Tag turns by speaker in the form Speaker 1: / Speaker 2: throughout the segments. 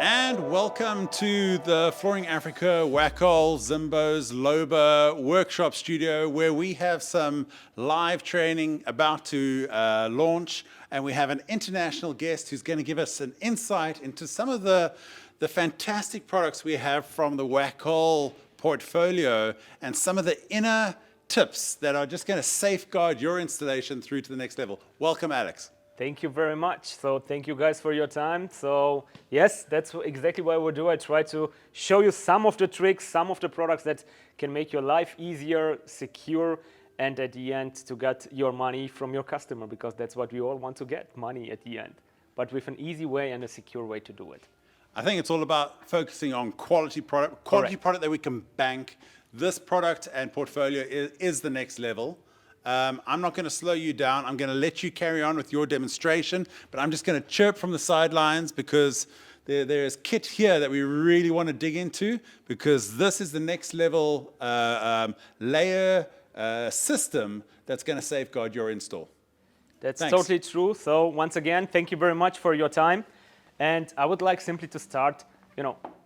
Speaker 1: And welcome to the Flooring Africa Wakol Zimbo's Lobal workshop studio, where we have some live training about to launch, and we have an international guest who's going to give us an insight into some of the fantastic products we have from the Wakol portfolio and some of the inner tips that are just going to safeguard your installation through to the next level. Welcome, Alex.
Speaker 2: Thank you very much. So thank you guys for your time. So yes, that's exactly what I will do. I try to show you some of the tricks, some of the products that can make your life easier, secure, and at the end to get your money from your customer, because that's what we all want to get, money at the end, but with an easy way and a secure way to do it.
Speaker 1: I think it's all about focusing on quality product that we can bank. This product and portfolio is the next level. I'm not going to slow you down. I'm going to let you carry on with your demonstration, but I'm just going to chirp from the sidelines because there is kit here that we really want to dig into, because this is the next level layer system that's going to safeguard your install.
Speaker 2: That's
Speaker 1: Thanks.
Speaker 2: Totally true. So once again, thank you very much for your time. And I would like simply to start,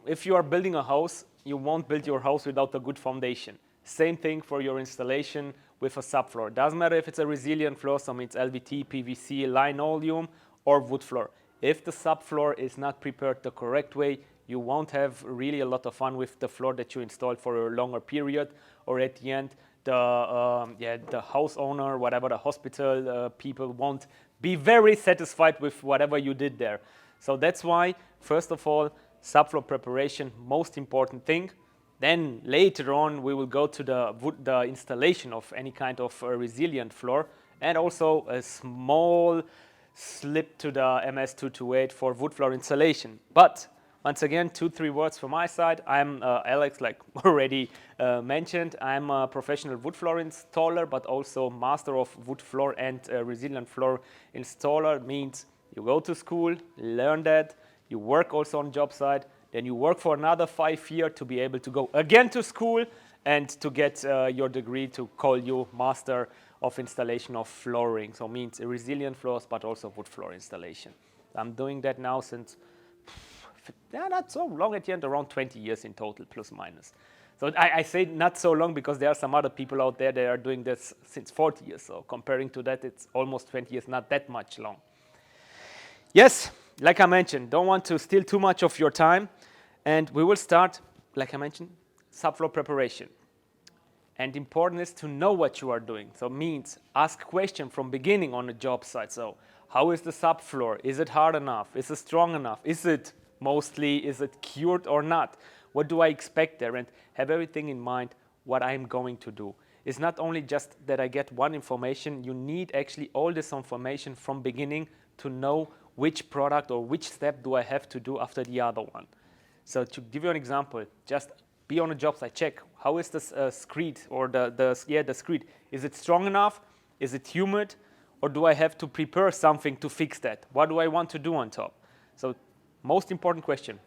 Speaker 2: if you are building a house, you won't build your house without a good foundation. Same thing for your installation with a subfloor. Doesn't matter if it's a resilient floor, so it's LVT, PVC, linoleum, or wood floor. If the subfloor is not prepared the correct way, you won't have really a lot of fun with the floor that you installed for a longer period, or at the end, the house owner, whatever, the hospital people won't be very satisfied with whatever you did there. So that's why, first of all, subfloor preparation, most important thing. Then later on, we will go to the installation of any kind of resilient floor, and also a small slip to the MS228 for wood floor installation. But once again, 2-3 words from my side. I'm Alex, like already mentioned. I'm a professional wood floor installer, but also master of wood floor and resilient floor installer. Means you go to school, learn that, you work also on job site, then you work for another 5 years to be able to go again to school and to get your degree to call you Master of Installation of Flooring. So it means resilient floors, but also wood floor installation. I'm doing that now since, not so long at the end, around 20 years in total, plus minus. So I say not so long because there are some other people out there that are doing this since 40 years. So comparing to that, it's almost 20 years, not that much long. Yes, like I mentioned, don't want to steal too much of your time. And we will start, like I mentioned, subfloor preparation. And important is to know what you are doing. So it means ask questions from beginning on the job site. So how is the subfloor? Is it hard enough? Is it strong enough? Is it cured or not? What do I expect there? And have everything in mind what I'm going to do. It's not only just that I get one information. You need actually all this information from beginning to know which product or which step do I have to do after the other one. So to give you an example, just be on a job site, check how is this screed or the screed. Is it strong enough? Is it humid? Or do I have to prepare something to fix that? What do I want to do on top? So most important question,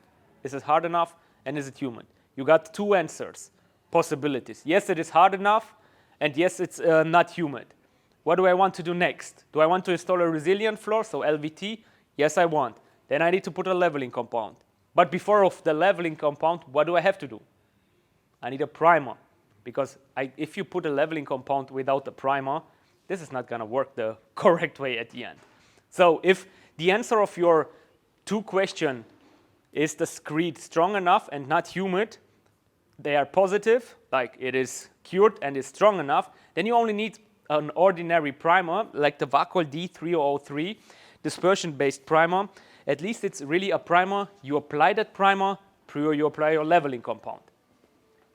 Speaker 2: is it hard enough and is it humid? You got two answers, possibilities. Yes, it is hard enough, and yes, it's not humid. What do I want to do next? Do I want to install a resilient floor, so LVT? Yes, I want. Then I need to put a leveling compound. But before of the leveling compound, what do I have to do? I need a primer, because if you put a leveling compound without a primer, this is not going to work the correct way at the end. So if the answer of your two questions is the screed strong enough and not humid, they are positive, like it is cured and is strong enough, then you only need an ordinary primer, like the WAKOL D 3003, dispersion-based primer. At least it's really a primer. You apply that primer before you apply your leveling compound.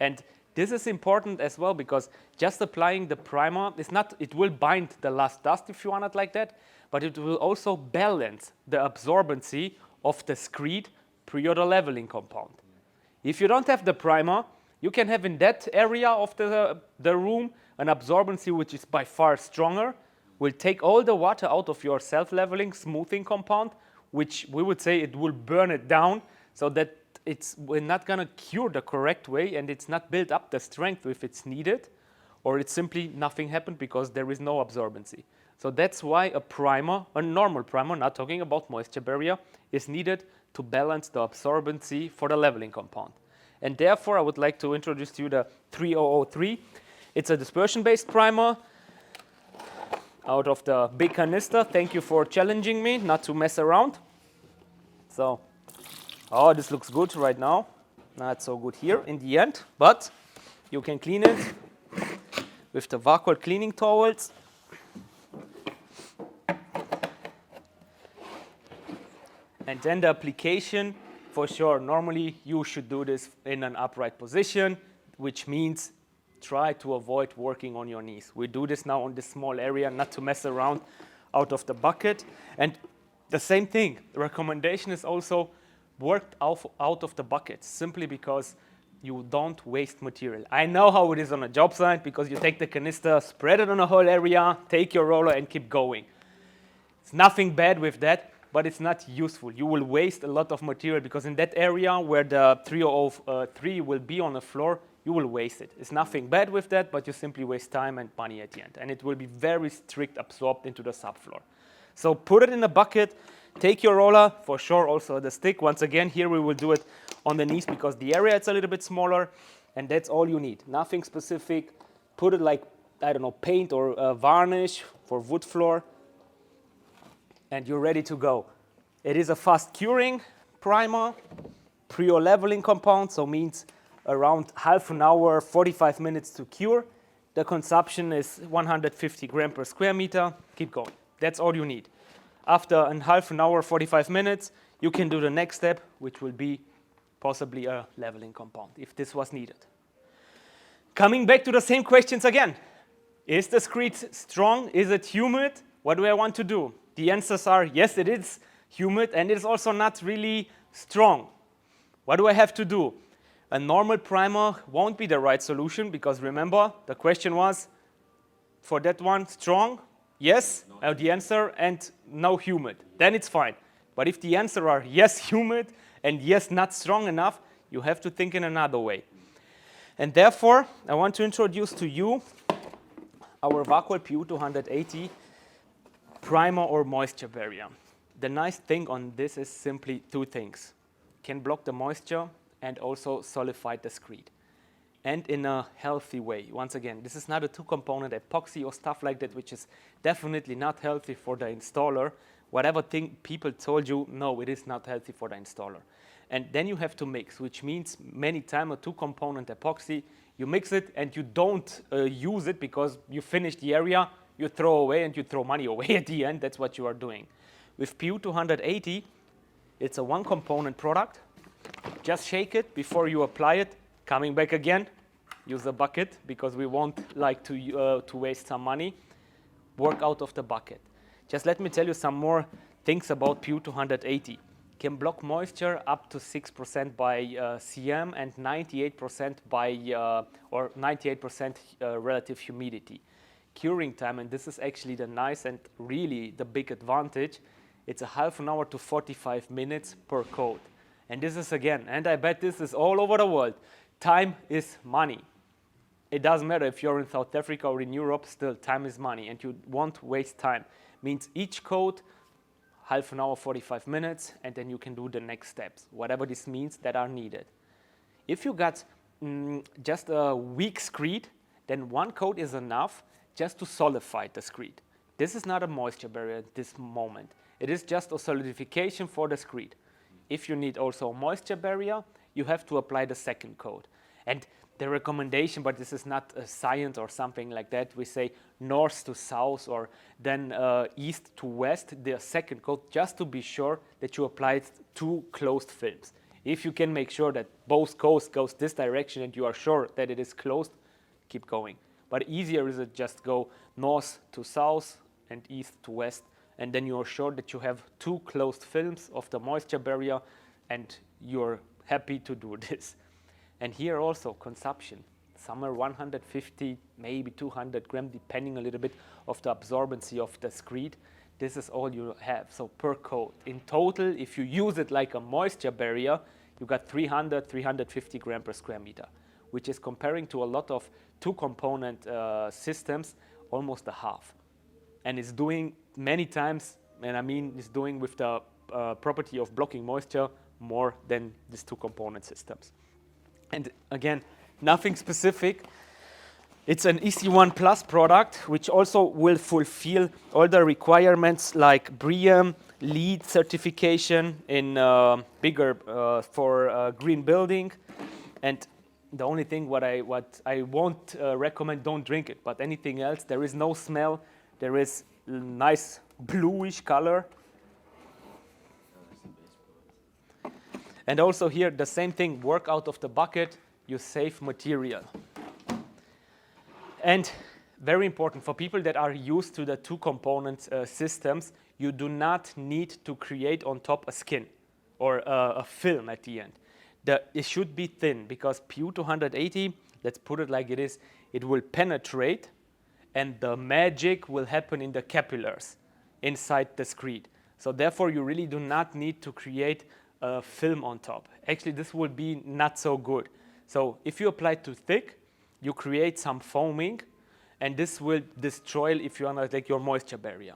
Speaker 2: And this is important as well, because just applying the primer is not, it will bind the last dust if you want it like that, but it will also balance the absorbency of the screed prior to leveling compound. If you don't have the primer, you can have in that area of the room an absorbency which is by far stronger, will take all the water out of your self-leveling smoothing compound, which we would say it will burn it down, so that we're not going to cure the correct way, and it's not built up the strength if it's needed, or it's simply nothing happened because there is no absorbency. So that's why a primer, a normal primer, not talking about moisture barrier, is needed to balance the absorbency for the leveling compound. And therefore, I would like to introduce to you the 3003. It's a dispersion-based primer out of the big canister. Thank you for challenging me not to mess around. So, oh, this looks good right now. Not so good here in the end, but you can clean it with the Wakol cleaning towels. And then the application, for sure, normally you should do this in an upright position, which means try to avoid working on your knees. We do this now on this small area, not to mess around out of the bucket. And the same thing, the recommendation is also worked out of the bucket, simply because you don't waste material. I know how it is on a job site, because you take the canister, spread it on a whole area, take your roller and keep going. It's nothing bad with that, but it's not useful. You will waste a lot of material, because in that area where the 3003 will be on the floor, you will waste it. It's nothing bad with that, but you simply waste time and money at the end. And it will be very strict absorbed into the subfloor. So put it in a bucket, take your roller, for sure also the stick. Once again, here we will do it on the knees because the area is a little bit smaller, and that's all you need. Nothing specific. Put it like, I don't know, paint or varnish for wood floor, and you're ready to go. It is a fast curing primer, pre-leveling compound, so means around half an hour, 45 minutes to cure. The consumption is 150 grams per square meter. Keep going. That's all you need. After a half an hour, 45 minutes, you can do the next step, which will be possibly a leveling compound, if this was needed. Coming back to the same questions again. Is the screed strong? Is it humid? What do I want to do? The answers are, yes, it is humid, and it's also not really strong. What do I have to do? A normal primer won't be the right solution, because remember, the question was, for that one, strong? Yes, the answer, and no humid. Then it's fine. But if the answer are yes, humid, and yes, not strong enough, you have to think in another way. And therefore, I want to introduce to you our Wakol PU280 primer or moisture barrier. The nice thing on this is simply two things. Can block the moisture and also solidify the screed. And in a healthy way. Once again, this is not a two-component epoxy or stuff like that, which is definitely not healthy for the installer. Whatever thing people told you, no, it is not healthy for the installer. And then you have to mix, which means many times a two-component epoxy, you mix it and you don't use it because you finish the area, you throw away and you throw money away at the end. That's what you are doing. With PU280, it's a one-component product. Just shake it before you apply it. Coming back again, use a bucket because we won't like to waste some money. Work out of the bucket. Just let me tell you some more things about PU280. Can block moisture up to 6% by CM and 98% by or 98% relative humidity. Curing time, and this is actually the nice and really the big advantage. It's a half an hour to 45 minutes per coat. And this is again, and I bet this is all over the world. Time is money. It doesn't matter if you're in South Africa or in Europe, still time is money, and you won't waste time. Means each coat, half an hour, 45 minutes, and then you can do the next steps, whatever this means that are needed. If you got just a weak screed, then one coat is enough just to solidify the screed. This is not a moisture barrier at this moment. It is just a solidification for the screed. If you need also a moisture barrier, you have to apply the second coat. And the recommendation, but this is not a science or something like that, we say north to south or then east to west, the second coat, just to be sure that you applied two closed films. If you can make sure that both coats goes this direction and you are sure that it is closed, keep going. But easier is it just go north to south and east to west, and then you are sure that you have two closed films of the moisture barrier and you're happy to do this. And here also consumption, somewhere 150, maybe 200 grams, depending a little bit of the absorbency of the screed. This is all you have, so per coat. In total, if you use it like a moisture barrier, you got 300, 350 grams per square meter, which is comparing to a lot of two-component systems, almost a half. And it's doing many times, and I mean it's doing with the property of blocking moisture more than these two component systems. And again, nothing specific. It's an EC1 Plus product, which also will fulfill all the requirements like BREEAM, LEED certification in bigger for green building. And the only thing what I won't recommend, don't drink it, but anything else, there is no smell. There is nice bluish color. And also here, the same thing, work out of the bucket, you save material. And very important, for people that are used to the two component systems, you do not need to create on top a skin or a film at the end. It should be thin, because PU280, let's put it like it is, it will penetrate and the magic will happen in the capillaries inside the screed. So therefore, you really do not need to create a film on top. Actually, this will be not so good. So if you apply too thick, you create some foaming, and this will destroy, if you want, like your moisture barrier.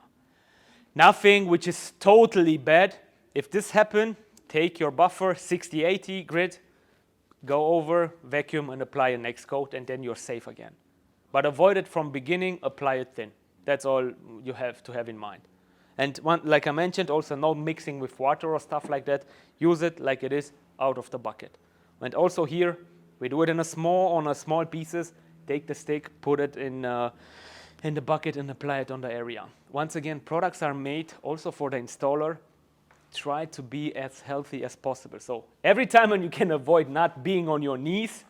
Speaker 2: Nothing which is totally bad. If this happen, take your buffer, 60-80 grit, go over, vacuum, and apply a next coat, and then you're safe again. But avoid it from beginning, apply it thin. That's all you have to have in mind. And like I mentioned, also no mixing with water or stuff like that. Use it like it is out of the bucket. And also here, we do it on a small pieces. Take the stick, put it in the bucket, and apply it on the area. Once again, products are made also for the installer. Try to be as healthy as possible. So every time when you can avoid not being on your knees,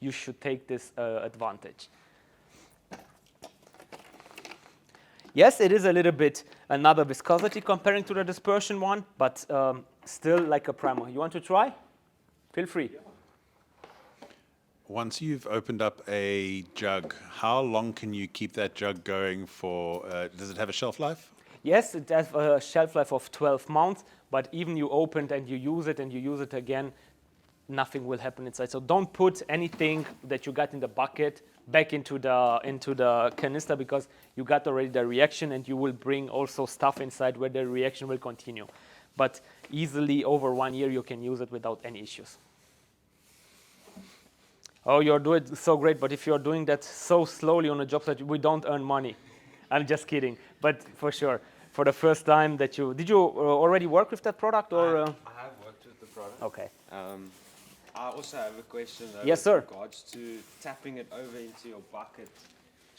Speaker 2: you should take this advantage. Yes, it is a little bit another viscosity comparing to the dispersion one, but still like a primer. You want to try? Feel free. Yeah.
Speaker 1: Once you've opened up a jug, how long can you keep that jug going for? Does it have a shelf life?
Speaker 2: Yes, it has a shelf life of 12 months, but even you opened and you use it again, nothing will happen inside. So don't put anything that you got in the bucket back into the canister, because you got already the reaction, and you will bring also stuff inside where the reaction will continue. But easily over 1 year you can use it without any issues. Oh, you're doing so great, but if you're doing that so slowly on a job site, we don't earn money. I'm just kidding, but for sure, for the first time that did you already work with that product, or?
Speaker 3: I have worked with the product.
Speaker 2: Okay.
Speaker 3: I also have a question
Speaker 2: yes, sir.
Speaker 3: with regards to tapping it over into your bucket.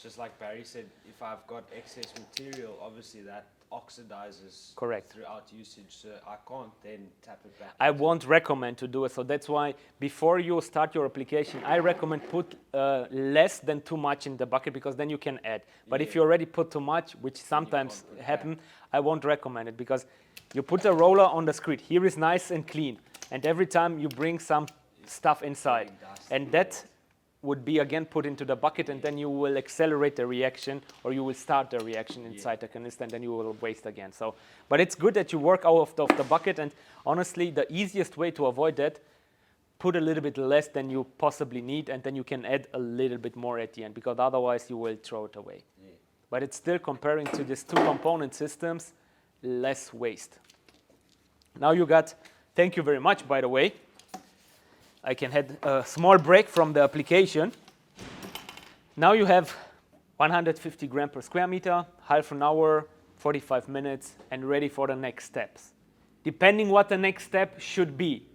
Speaker 3: Just like Barry said, if I've got excess material, obviously that oxidizes
Speaker 2: correct
Speaker 3: throughout usage, so I can't then tap it back.
Speaker 2: I won't recommend to do it, so that's why before you start your application, I recommend put less than too much in the bucket, because then you can add. But if you already put too much, which sometimes happen, I won't recommend it, because you put a roller on the screed. Here is nice and clean, and every time you bring some stuff inside, and that would be again put into the bucket, and then you will accelerate the reaction, or you will start the reaction inside the canister, and then you will waste again. So, but it's good that you work out of the bucket, and honestly, the easiest way to avoid that, put a little bit less than you possibly need, and then you can add a little bit more at the end, because otherwise you will throw it away. Yeah. But it's still, comparing to these two component systems, less waste. Now you got, thank you very much, by the way. I can have a small break from the application. Now you have 150 grams per square meter, half an hour, 45 minutes, and ready for the next steps. Depending what the next step should be.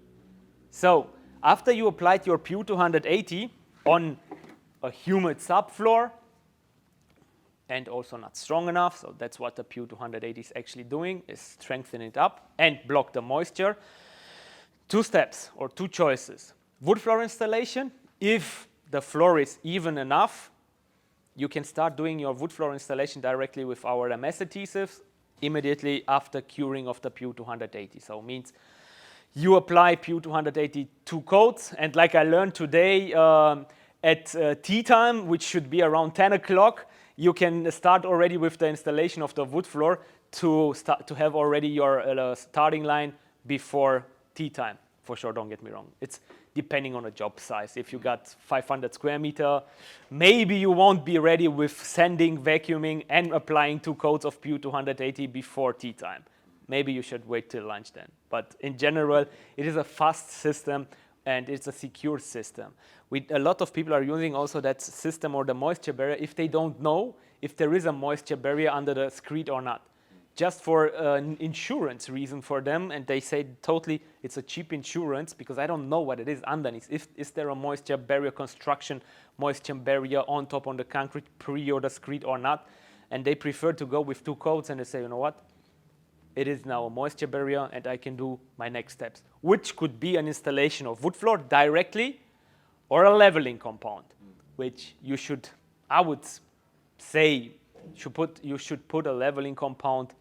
Speaker 2: So after you applied your PU280 on a humid subfloor, and also not strong enough, so that's what the PU280 is actually doing, is strengthen it up and block the moisture. Two steps or two choices. Wood floor installation, if the floor is even enough, you can start doing your wood floor installation directly with our MS adhesives immediately after curing of the PU280. So it means you apply PU280 2 coats, and like I learned today at tea time, which should be around 10 o'clock, you can start already with the installation of the wood floor to have already your starting line before tea time. For sure, don't get me wrong. It's depending on the job size. If you got 500 square meter, maybe you won't be ready with sanding, vacuuming, and applying 2 coats of PU280 before tea time. maybe you should wait till lunch then. But in general, it is a fast system and it's a secure system. A lot of people are using also that system or the moisture barrier if they don't know if there is a moisture barrier under the screed or not. Just for an insurance reason for them, and they say totally it's a cheap insurance because I don't know what it is underneath. Is there a moisture barrier construction, moisture barrier on top on the concrete pre or the screed or not? And they prefer to go with 2 coats and they say, you know what? It is now a moisture barrier and I can do my next steps, which could be an installation of wood floor directly or a leveling compound, which you should, I would say, you should put a leveling compound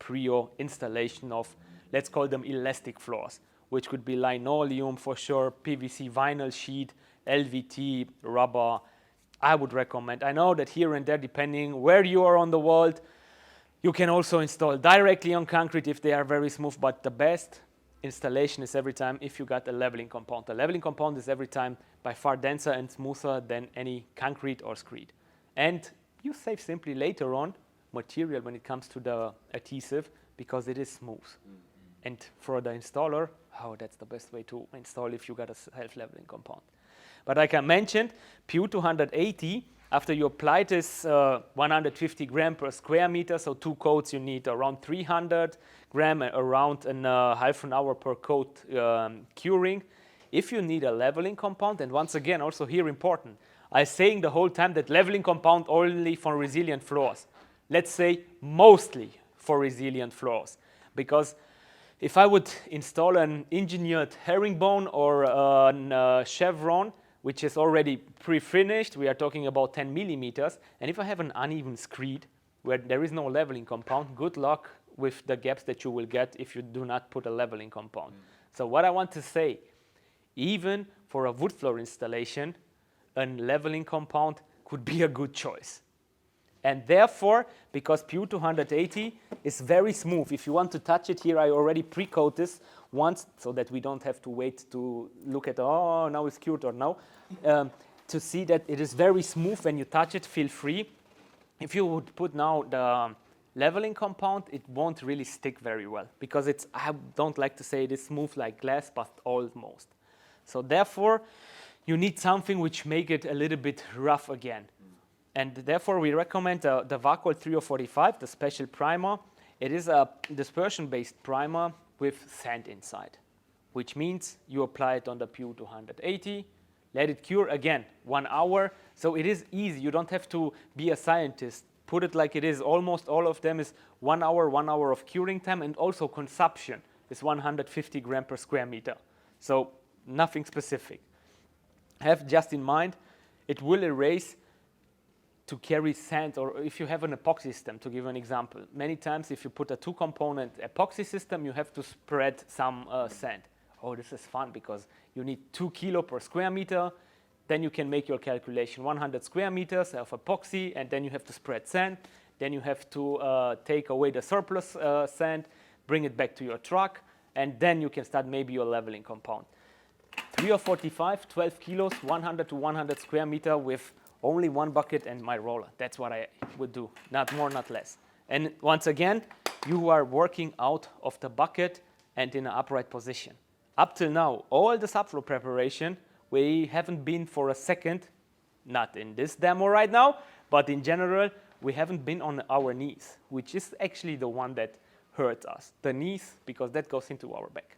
Speaker 2: pre your installation of, let's call them elastic floors, which could be linoleum for sure, PVC vinyl sheet, LVT, rubber. I would recommend. I know that here and there, depending where you are on the world, you can also install directly on concrete if they are very smooth, but the best installation is every time if you got a leveling compound. The leveling compound is every time by far denser and smoother than any concrete or screed. And you save simply later on material when it comes to the adhesive because it is smooth. And for the installer, that's the best way to install if you got a self-leveling compound. But like I mentioned, PU280, after you apply this 150 gram per square meter, so 2 coats you need around 300 gram, around half an hour per coat curing. If you need a leveling compound, and once again, also here important, I'm saying the whole time that leveling compound only for resilient floors. Let's say mostly for resilient floors, because if I would install an engineered herringbone or a chevron, which is already pre-finished, we are talking about 10 millimeters, and if I have an uneven screed where there is no leveling compound, good luck with the gaps that you will get if you do not put a leveling compound. So what I want to say, even for a wood floor installation, a leveling compound could be a good choice. And therefore, because PU280 is very smooth, if you want to touch it here, I already pre-coat this once so that we don't have to wait to look at, oh, now it's cured or no. To see that it is very smooth when you touch it, feel free. If you would put now the leveling compound, it won't really stick very well because it's, I don't like to say it is smooth like glass, but almost. So therefore, you need something which make it a little bit rough again. And therefore, we recommend the Wakol 3045, the special primer. It is a dispersion-based primer with sand inside, which means you apply it on the PU280, let it cure again 1 hour. So it is easy. You don't have to be a scientist. Put it like it is. Almost all of them is 1 hour of curing time, and also consumption is 150 gram per square meter. So nothing specific. Have just in mind, it will erase to carry sand, or if you have an epoxy system, to give an example. Many times if you put a 2-component epoxy system, you have to spread some sand. Oh, this is fun because you need 2 kilo per square meter. Then you can make your calculation, 100 square meters of epoxy, and then you have to spread sand. Then you have to take away the surplus sand, bring it back to your truck, and then you can start maybe your leveling compound. 3045, 12 kilos, 100 to 100 square meter with only 1 bucket and my roller. That's what I would do, not more, not less. And once again, you are working out of the bucket and in an upright position. Up till now, all the subfloor preparation, we haven't been for a second, not in this demo right now, but in general, we haven't been on our knees, which is actually the one that hurts us. The knees, because that goes into our back.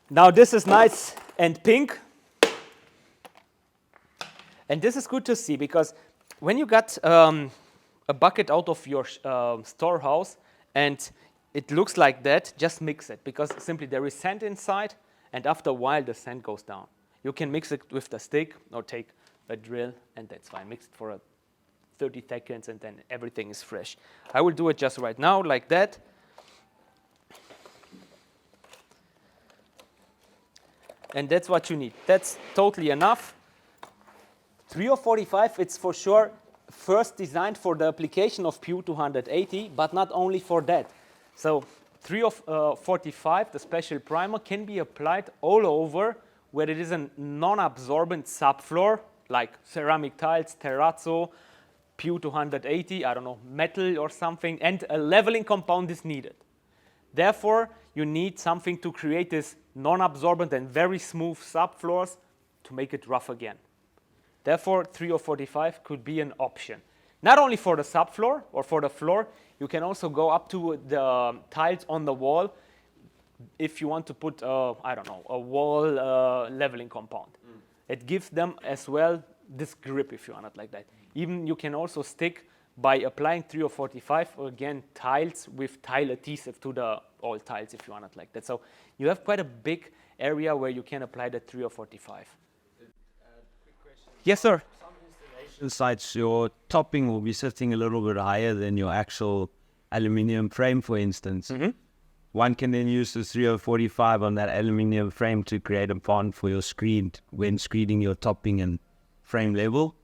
Speaker 2: Now this is nice and pink. And this is good to see because when you got a bucket out of your storehouse and it looks like that, just mix it because simply there is sand inside and after a while the sand goes down. You can mix it with the stick or take a drill and that's fine. Mix it for 30 seconds and then everything is fresh. I will do it just right now like that. And that's what you need. That's totally enough. 3045, it's for sure first designed for the application of PU280, but not only for that. So 3045, the special primer, can be applied all over where it is a non-absorbent subfloor, like ceramic tiles, terrazzo, Pu280, I don't know, metal or something, and a leveling compound is needed. Therefore, you need something to create this non-absorbent and very smooth subfloors to make it rough again. Therefore, 3045 could be an option. Not only for the subfloor or for the floor, you can also go up to the tiles on the wall if you want to put, I don't know, a wall leveling compound. It gives them as well this grip, if you want it like that. Even you can also stick by applying 3045, again, tiles with tile adhesive to the all tiles, if you want it like that. So you have quite a big area where you can apply the 3045.
Speaker 3: Quick question.
Speaker 2: Yes, sir.
Speaker 3: Some installation sites, your topping will be sitting a little bit higher than your actual aluminium frame, for instance. One can then use the 3045 on that aluminium frame to create a bond for your screen when screening your topping and frame level.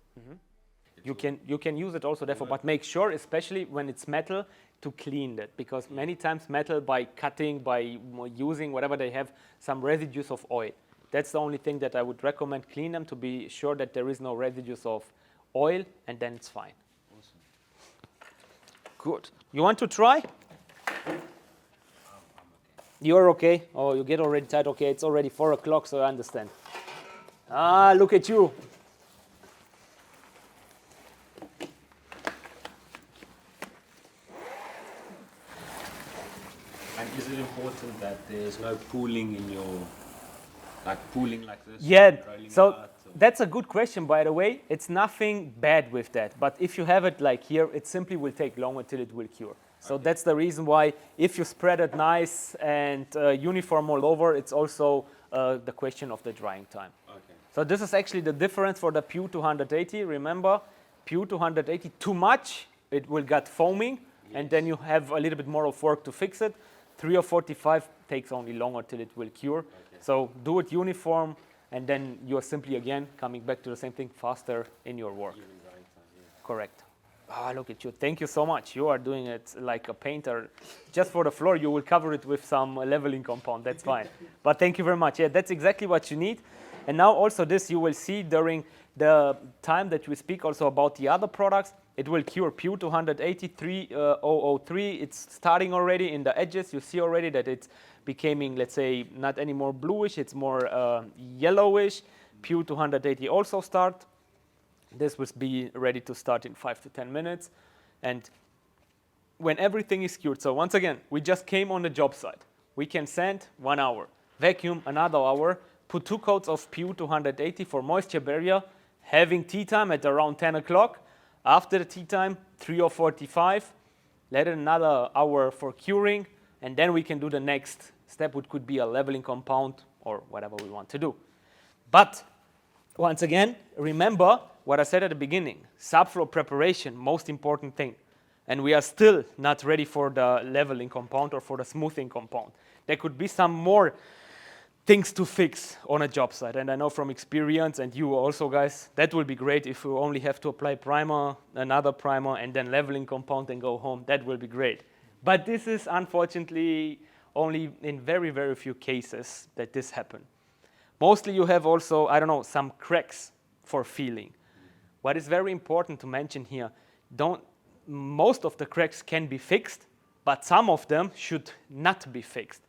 Speaker 2: You can use it also therefore, but make sure, especially when it's metal, to clean that, because many times metal, by cutting, by using whatever, they have some residues of oil. That's the only thing that I would recommend. Clean them to be sure that there is no residues of oil, and then it's fine.
Speaker 3: Awesome.
Speaker 2: Good. You want to try?
Speaker 3: I'm okay.
Speaker 2: You're okay? Oh, you get already tired? Okay, it's already 4 o'clock, so I understand. Ah, look at you.
Speaker 3: And is it important that there's no pooling in your, like pooling like this?
Speaker 2: Yeah,
Speaker 3: rolling
Speaker 2: so
Speaker 3: apart, or-
Speaker 2: that's a good question, by the way. It's nothing bad with that, but if you have it like here, it simply will take longer till it will cure. So that's the reason why, if you spread it nice and uniform all over, it's also the question of the drying time.
Speaker 3: Okay.
Speaker 2: So this is actually the difference for the Pu280. Remember, Pu280 too much, it will get foaming, and then you have a little bit more of work to fix it. 3045 takes only longer till it will cure. So do it uniform, and then you're simply again coming back to the same thing, faster in your work.
Speaker 3: Even drying time, yeah.
Speaker 2: Correct. Ah, look at you. Thank you so much. You are doing it like a painter. Just for the floor, you will cover it with some leveling compound. That's fine. But thank you very much. Yeah, that's exactly what you need. And now also this you will see during the time that we speak also about the other products. It will cure Pu280 3003. It's starting already in the edges. You see already that it's becoming, let's say, not anymore bluish. It's more yellowish. Pu280 also start. This will be ready to start in 5 to 10 minutes. And when everything is cured, so once again, we just came on the job site. We can sand 1 hour, vacuum another hour, put 2 coats of Pu280 for moisture barrier, having tea time at around 10 o'clock. After the tea time, 3045, let it another hour for curing, and then we can do the next step, which could be a leveling compound or whatever we want to do. But once again, remember what I said at the beginning, subfloor preparation, most important thing. And we are still not ready for the leveling compound or for the smoothing compound. There could be some more things to fix on a job site. And I know from experience, and you also guys, that will be great if you only have to apply primer, another primer, and then leveling compound and go home. That will be great. But this is unfortunately only in very, very few cases that this happens. Mostly you have also, I don't know, some cracks for feeling. What is very important to mention here, most of the cracks can be fixed, but some of them should not be fixed.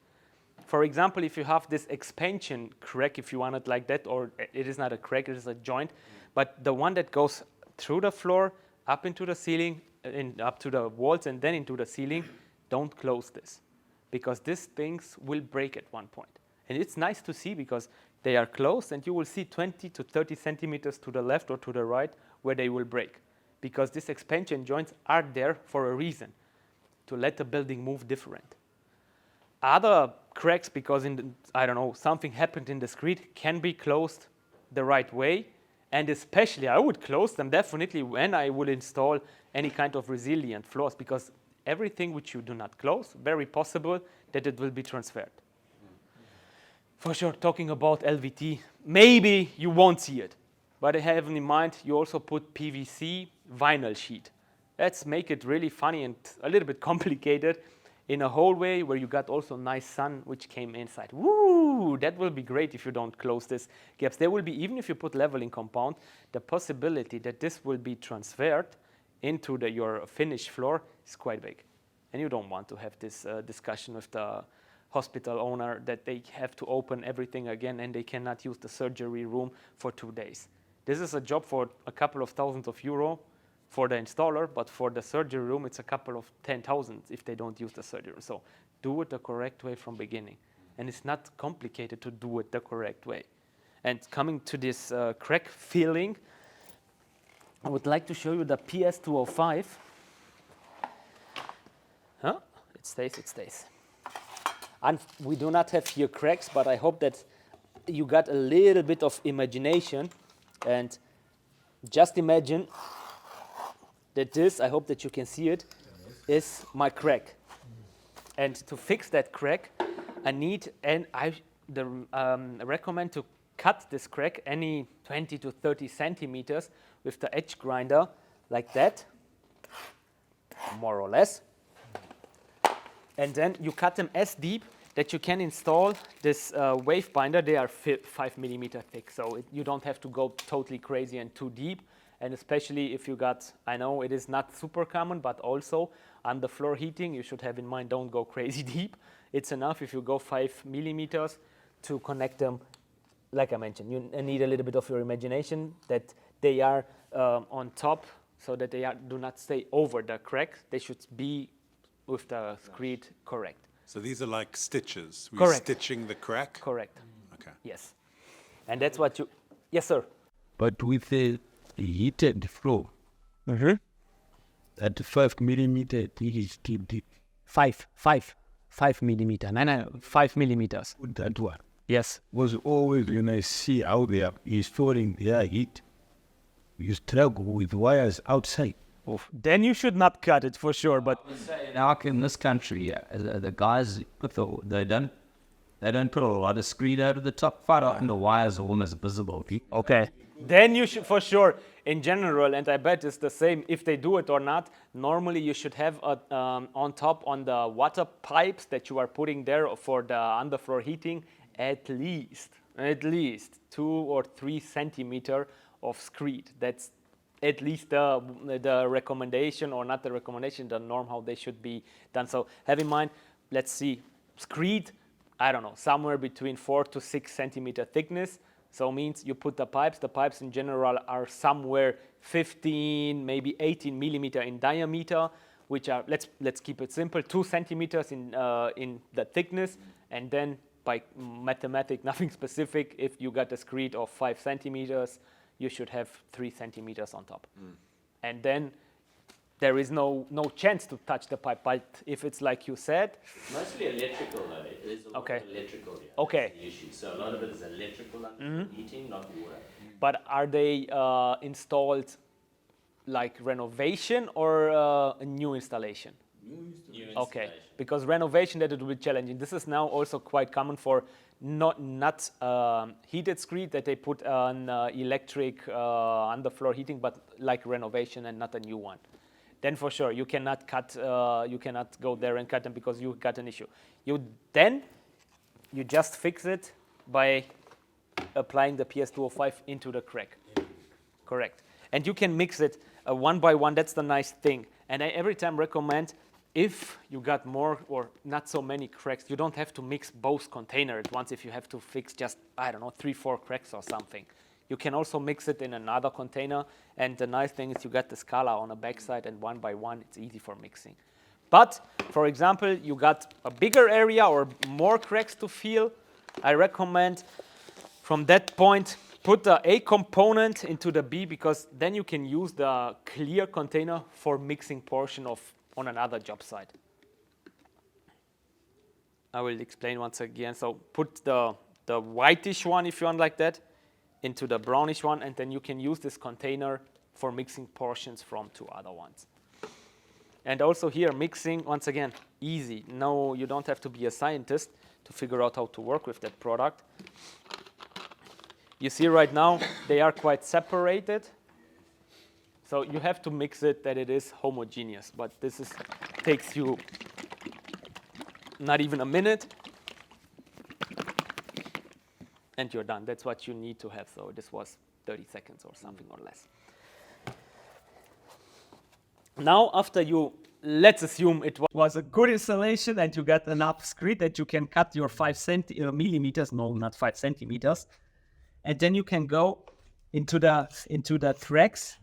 Speaker 2: For example, if you have this expansion crack, if you want it like that, or it is not a crack, it is a joint, but the one that goes through the floor, up into the ceiling, up to the walls, and then into the ceiling, don't close this, because these things will break at one point. And it's nice to see because they are closed, and you will see 20 to 30 centimeters to the left or to the right where they will break, because these expansion joints are there for a reason, to let the building move different. Other cracks, because I don't know, something happened in the screed, can be closed the right way, and especially I would close them definitely when I will install any kind of resilient floors, because everything which you do not close, very possible that it will be transferred. For sure, talking about LVT, maybe you won't see it, but have in mind you also put PVC vinyl sheet. Let's make it really funny and a little bit complicated in a hallway where you got also nice sun which came inside. Woo! That will be great if you don't close this gaps. There will be, even if you put leveling compound, the possibility that this will be transferred into your finished floor is quite big. And you don't want to have this discussion with the hospital owner that they have to open everything again and they cannot use the surgery room for 2 days. This is a job for a couple of thousands of euro for the installer, but for the surgery room, it's a couple of 10,000 if they don't use the surgery room. So do it the correct way from beginning. And it's not complicated to do it the correct way. And coming to this crack filling, I would like to show you the PS205. Huh? It stays, it stays. And we do not have here cracks, but I hope that you got a little bit of imagination. And just imagine that this, I hope that you can see it, is my crack. And to fix that crack, I need, and I recommend to cut this crack any 20 to 30 centimeters with the edge grinder, like that, more or less. And then you cut them as deep that you can install this wave binder. They are 5 millimeter thick, so you don't have to go totally crazy and too deep. And especially if you got, I know it is not super common, but also underfloor heating, you should have in mind, don't go crazy deep. It's enough if you go 5 millimeters to connect them. Like I mentioned, you need a little bit of your imagination that they are on top so that they do not stay over the crack. They should be with the screed correct.
Speaker 1: So these are like stitches. We're
Speaker 2: Correct.
Speaker 1: stitching the crack?
Speaker 2: Correct.
Speaker 1: Okay.
Speaker 2: Yes. And that's what you, yes, sir.
Speaker 4: But with the heated floor, at 5 millimeter, it is too deep.
Speaker 2: 5 millimeter. No, 5 millimeters.
Speaker 4: With that one.
Speaker 2: Yes.
Speaker 4: Was always when I see out there is storing their heat, you struggle with wires outside.
Speaker 2: Then you should not cut it for sure. But
Speaker 3: Now in this country, the guys they don't put a lot of screed over the top part, and the wires are almost visible.
Speaker 2: okay, then you should for sure. In general, and I bet it's the same if they do it or not. Normally, you should have on top on the water pipes that you are putting there for the underfloor heating at least 2 or 3 centimeter of screed. That's at least the recommendation, or not the recommendation, the norm how they should be done. So have in mind, let's see, screed, I don't know, somewhere between 4 to 6 centimeter thickness. So means you put the pipes in general are somewhere 15, maybe 18 millimeter in diameter, which are, let's keep it simple, 2 centimeters in the thickness, and then by mathematics, nothing specific, if you got a screed of 5 centimeters, you should have 3 centimeters on top. And then there is no chance to touch the pipe. But if it's like you said,
Speaker 5: Mostly electrical though. It is a lot
Speaker 2: Okay.
Speaker 5: of electrical. Yeah,
Speaker 2: Okay.
Speaker 5: That's the issue. So a lot of it is electrical heating, not water.
Speaker 2: but are they installed like renovation or a new installation?
Speaker 5: New
Speaker 2: Okay,
Speaker 5: installation.
Speaker 2: because renovation that it will be challenging. This is now also quite common for not heated screed that they put on electric underfloor heating, but like renovation and not a new one. Then for sure you cannot cut. You cannot go there and cut them because you got an issue. You just fix it by applying the PS205 into the crack. Correct. And you can mix it one by one. That's the nice thing. And I every time recommend, if you got more or not so many cracks, you don't have to mix both containers at once if you have to fix just, I don't know, 3-4 cracks or something. You can also mix it in another container. And the nice thing is you got the Scala on the backside, and one by one, it's easy for mixing. But, for example, you got a bigger area or more cracks to fill, I recommend from that point, put the A component into the B, because then you can use the clear container for mixing portion on another job site. I will explain once again. So put the whitish one, if you want like that, into the brownish one, and then you can use this container for mixing portions from 2 other ones. And also here, mixing, once again, easy. No, you don't have to be a scientist to figure out how to work with that product. You see right now, they are quite separated. So you have to mix it that it is homogeneous, but this takes you not even a minute, and you're done. That's what you need to have. So this was 30 seconds or something or less. Now, after you, let's assume it was a good installation and you got enough screed that you can cut your 5 millimeters, no, not 5 centimeters, and then you can go into the tracks.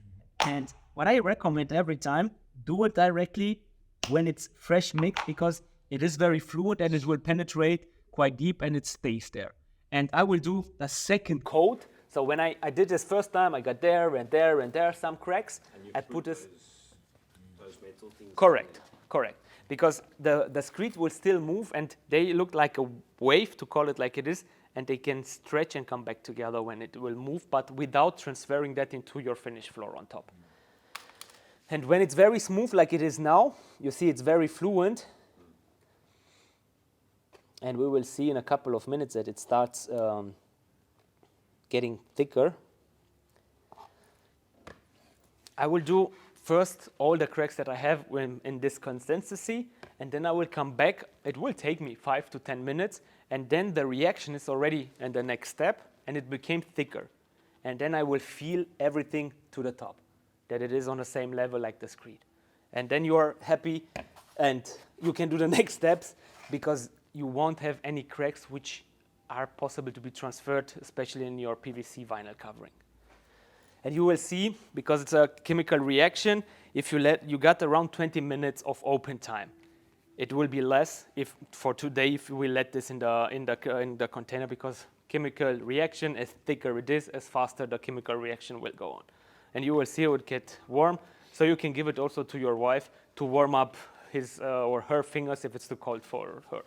Speaker 2: And what I recommend every time, do it directly when it's fresh mix, because it is very fluid and it will penetrate quite deep and it stays there. And I will do the second coat. So when I did this first time, I got there and there and there some cracks. I put this.
Speaker 5: Those metal things.
Speaker 2: Correct. Because the screed will still move and they look like a wave, to call it like it is, and they can stretch and come back together when it will move, but without transferring that into your finished floor on top. And when it's very smooth like it is now, you see it's very fluent. And we will see in a couple of minutes that it starts getting thicker. I will do first all the cracks that I have in this consistency, and then I will come back. It will take me 5 to 10 minutes, and then the reaction is already in the next step, and it became thicker. And then I will feel everything to the top, that it is on the same level like the screed. And then you are happy, and you can do the next steps, because you won't have any cracks which are possible to be transferred, especially in your PVC vinyl covering. And you will see, because it's a chemical reaction, if you got around 20 minutes of open time. It will be less if for today if we let this in the container, because chemical reaction, as thicker it is, as faster the chemical reaction will go on. And you will see it would get warm, so you can give it also to your wife to warm up his or her fingers if it's too cold for her.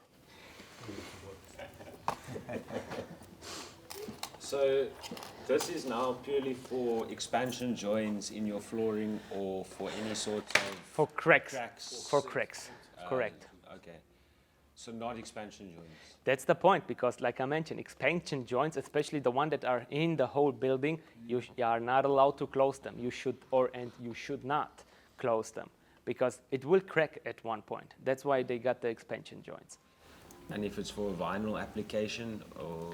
Speaker 5: So this is now purely for expansion joints in your flooring or for any sort of
Speaker 2: For cracks. For
Speaker 5: cracks.
Speaker 2: cracks, correct.
Speaker 5: Okay. So not expansion joints.
Speaker 2: That's the point, because like I mentioned, expansion joints, especially the one that are in the whole building, you are not allowed to close them. You should not close them, because it will crack at one point. That's why they got the expansion joints.
Speaker 5: And if it's for a vinyl application or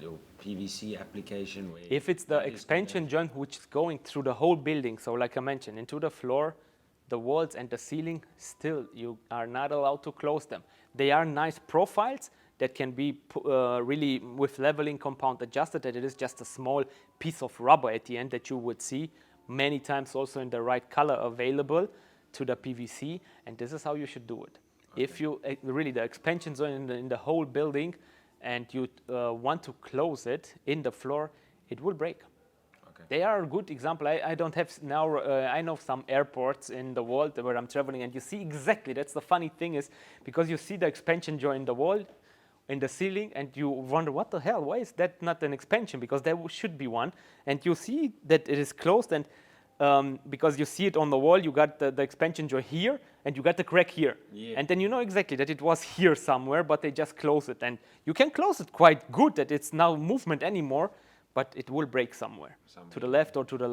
Speaker 5: your PVC application, where
Speaker 2: If it's the expansion joint which is going through the whole building, so like I mentioned, into the floor, the walls and the ceiling, still you are not allowed to close them. They are nice profiles that can be really with leveling compound adjusted, that it is just a small piece of rubber at the end that you would see many times also in the right color available to the PVC, and this is how you should do it. Okay. If you really the expansion zone in the whole building and you want to close it in the floor, it will break.
Speaker 5: Okay.
Speaker 2: They are a good example. I don't have now, I know some airports in the world where I'm traveling, and you see exactly, that's the funny thing is, because you see the expansion joint in the wall, in the ceiling, and you wonder, what the hell, why is that not an expansion? Because there should be one, and you see that it is closed, and because you see it on the wall, you got the expansion joint here, and you got the crack here.
Speaker 5: Yeah.
Speaker 2: And then you know exactly that it was here somewhere, but they just close it. And you can close it quite good, that it's now movement anymore, but it will break somewhere. To the left or to the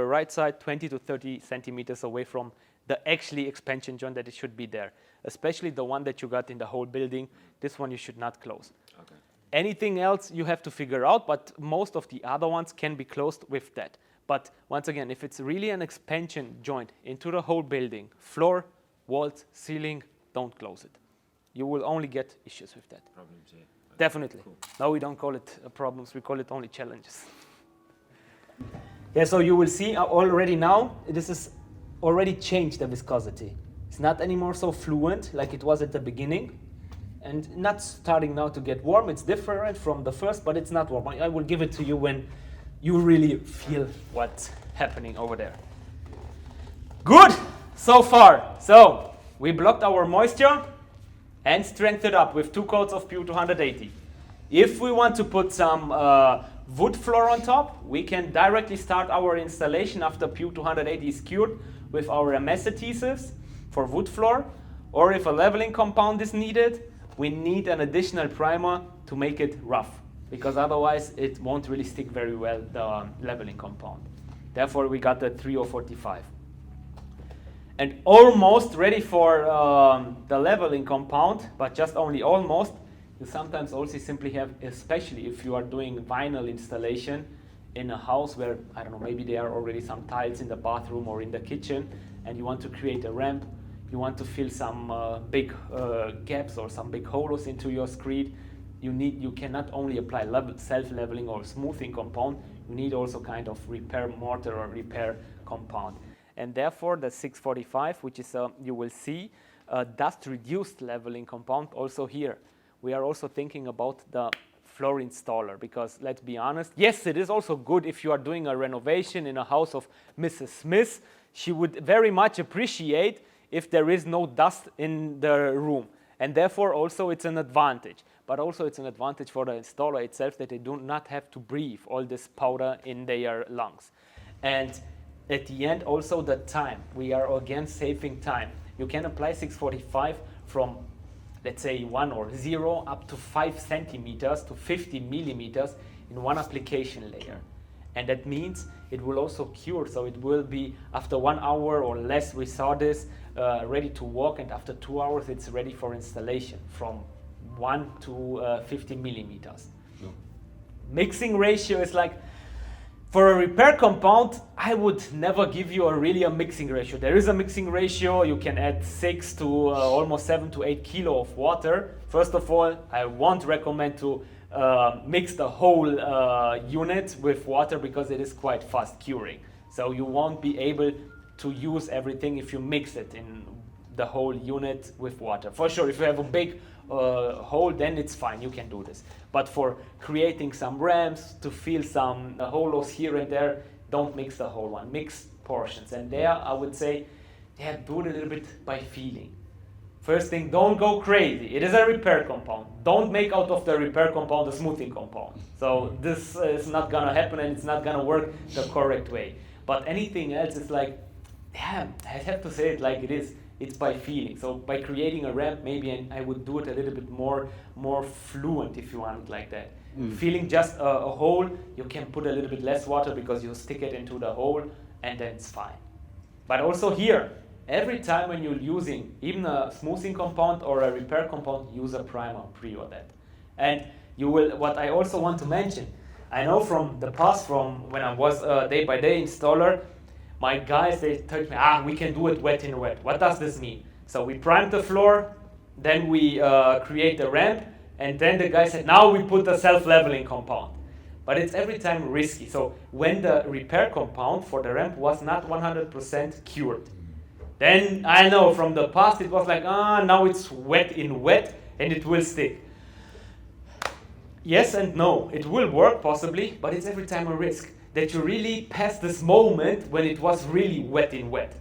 Speaker 2: right side, 20 to 30 centimeters away from the actually expansion joint that it should be there. Especially the one that you got in the whole building. This one you should not close.
Speaker 5: Okay.
Speaker 2: Anything else you have to figure out, but most of the other ones can be closed with that. But once again, if it's really an expansion joint into the whole building, floor, walls, ceiling, don't close it. You will only get issues with that.
Speaker 5: Problems, yeah. Okay.
Speaker 2: Definitely.
Speaker 5: Cool.
Speaker 2: No, we don't call it problems, we call it only challenges. Yeah, so you will see already now, this is already changed the viscosity. It's not anymore so fluent like it was at the beginning, and not starting now to get warm. It's different from the first, but it's not warm. I will give it to you when you really feel what's happening over there. Good, so far. So we blocked our moisture and strengthened it up with 2 coats of PU 280. If we want to put some wood floor on top, we can directly start our installation after PU 280 is cured with our MS adhesives for wood floor, or if a leveling compound is needed, we need an additional primer to make it rough, because otherwise it won't really stick very well, the leveling compound. Therefore we got the 3045. And almost ready for the leveling compound, but just only almost. You sometimes also simply have, especially if you are doing vinyl installation in a house where, I don't know, maybe there are already some tiles in the bathroom or in the kitchen, and you want to create a ramp, you want to fill some big gaps or some big holes into your screed, you cannot only apply self-leveling or smoothing compound, you need also kind of repair mortar or repair compound. And therefore the 645, which is, you will see, dust-reduced leveling compound also here. We are also thinking about the floor installer, because let's be honest, yes, it is also good if you are doing a renovation in a house of Mrs. Smith. She would very much appreciate if there is no dust in the room, and therefore also it's an advantage. But also it's an advantage for the installer itself that they do not have to breathe all this powder in their lungs. And at the end also the time, we are again saving time. You can apply 645 from, let's say 1 or 0 up to 5 centimeters to 50 millimeters in one application layer. And that means it will also cure, so it will be after 1 hour or less, we saw this, ready to walk, and after 2 hours it's ready for installation from 1 to 50 millimeters. Yeah. Mixing ratio is like, for a repair compound, I would never give you a mixing ratio. There is a mixing ratio. You can add 6 to almost 7 to 8 kilo of water. First of all, I won't recommend to mix the whole unit with water, because it is quite fast curing. So you won't be able to use everything if you mix it in the whole unit with water. For sure, if you have a big hole, then it's fine, you can do this. But for creating some ramps, to fill some holes here and there, don't mix the whole one, mix portions. And there I would say, yeah, do it a little bit by feeling. First thing, don't go crazy. It is a repair compound. Don't make out of the repair compound a smoothing compound. So this is not gonna happen, and it's not gonna work the correct way. But anything else is like, yeah, I have to say it like it is. It's by feeling. So by creating a ramp, maybe I would do it a little bit more fluent, if you want it like that. Feeling just a hole, you can put a little bit less water because you stick it into the hole, and then it's fine. But also here, every time when you're using even a smoothing compound or a repair compound, use a primer prior that. And you will, what I also want to mention, I know from the past, from when I was a day-by-day installer, my guys, they told me, we can do it wet in wet. What does this mean? So we prime the floor, then we create the ramp, and then the guy said, now we put the self-leveling compound. But it's every time risky. So when the repair compound for the ramp was not 100% cured, then I know from the past it was like, now it's wet in wet and it will stick. Yes and no, it will work possibly, but it's every time a risk that you really pass this moment when it was really wet in wet.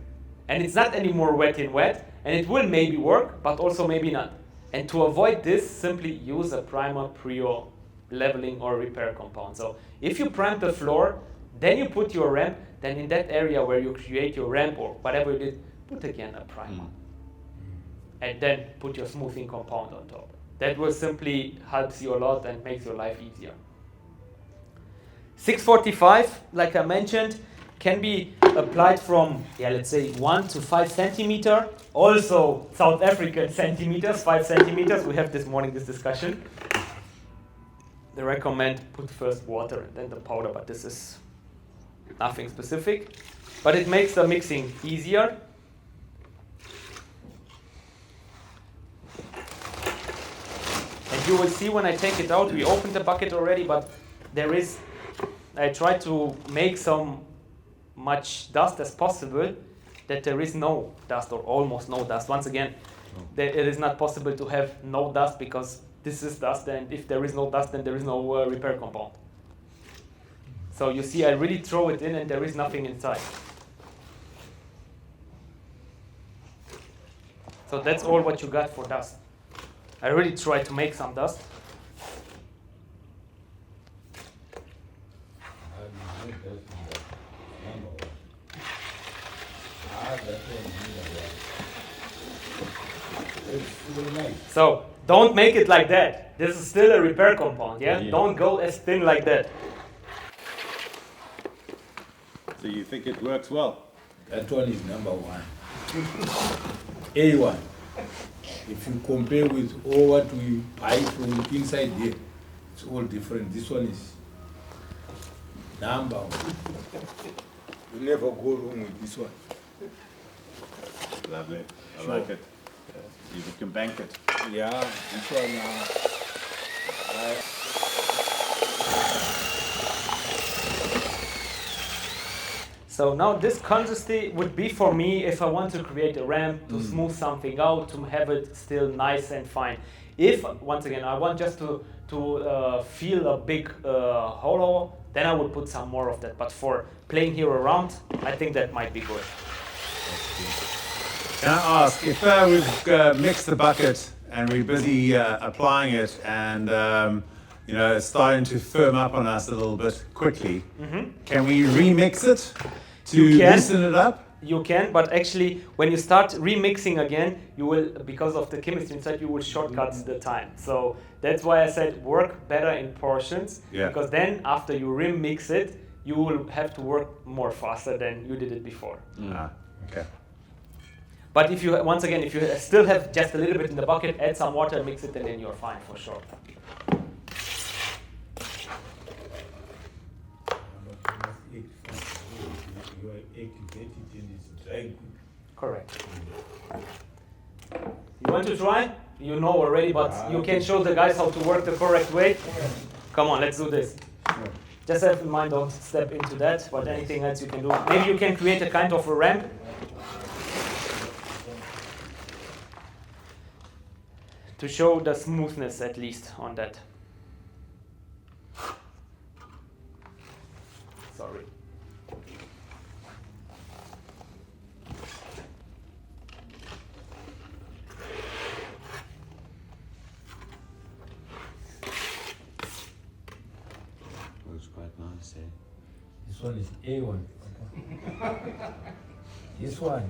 Speaker 2: And it's not anymore wet in wet, and it will maybe work, but also maybe not. And to avoid this, simply use a primer prior leveling or repair compound. So if you prime the floor, then you put your ramp, then in that area where you create your ramp or whatever you did, put again a primer. And then put your smoothing compound on top. That will simply helps you a lot and makes your life easier. 645, like I mentioned, can be applied from, let's say 1 to 5 centimeter. Also South African centimeters, 5 centimeters. We have this morning this discussion. They recommend put first water and then the powder, but this is nothing specific. But it makes the mixing easier. And you will see when I take it out, we opened the bucket already, but there is, I try to make so much dust as possible that there is no dust or almost no dust. Once again, it is not possible to have no dust because this is dust, and if there is no dust, then there is no repair compound. So you see, I really throw it in and there is nothing inside. So that's all what you got for dust. I really try to make some dust. So don't make it like that. This is still a repair compound, yeah? Don't go as thin like that.
Speaker 1: So you think it works well?
Speaker 4: That one is number one. A1. If you compare with all what we buy from inside here, it's all different. This one is number one. You never go wrong with this one.
Speaker 1: Lovely. I like it. You can bank it.
Speaker 5: Yeah, this one.
Speaker 2: So now this consistency would be for me if I want to create a ramp to smooth something out, to have it still nice and fine. If, once again, I want just to feel a big hollow, then I would put some more of that. But for playing here around, I think that might be good.
Speaker 1: Can I ask, if we've mixed the bucket and we're busy applying it and it's starting to firm up on us a little bit quickly, can we remix it to
Speaker 2: You can.
Speaker 1: loosen it up?
Speaker 2: You can, but actually, when you start remixing again, you will, because of the chemistry inside, you will shortcut the time. So that's why I said work better in portions,
Speaker 1: Yeah.
Speaker 2: because then after you remix it, you will have to work more faster than you did it before.
Speaker 1: Ah, okay.
Speaker 2: But if you, once again, if you still have just a little bit in the bucket, add some water, mix it, and then you're fine for sure. Correct. You want to try? You know already, but you can show the guys how to work the correct way. Come on, let's do this. Just have in mind, don't step into that, but anything else you can do. Maybe you can create a kind of a ramp. To show the smoothness at least on that. Sorry.
Speaker 3: Looks quite nice, eh?
Speaker 4: This one is A1. This one,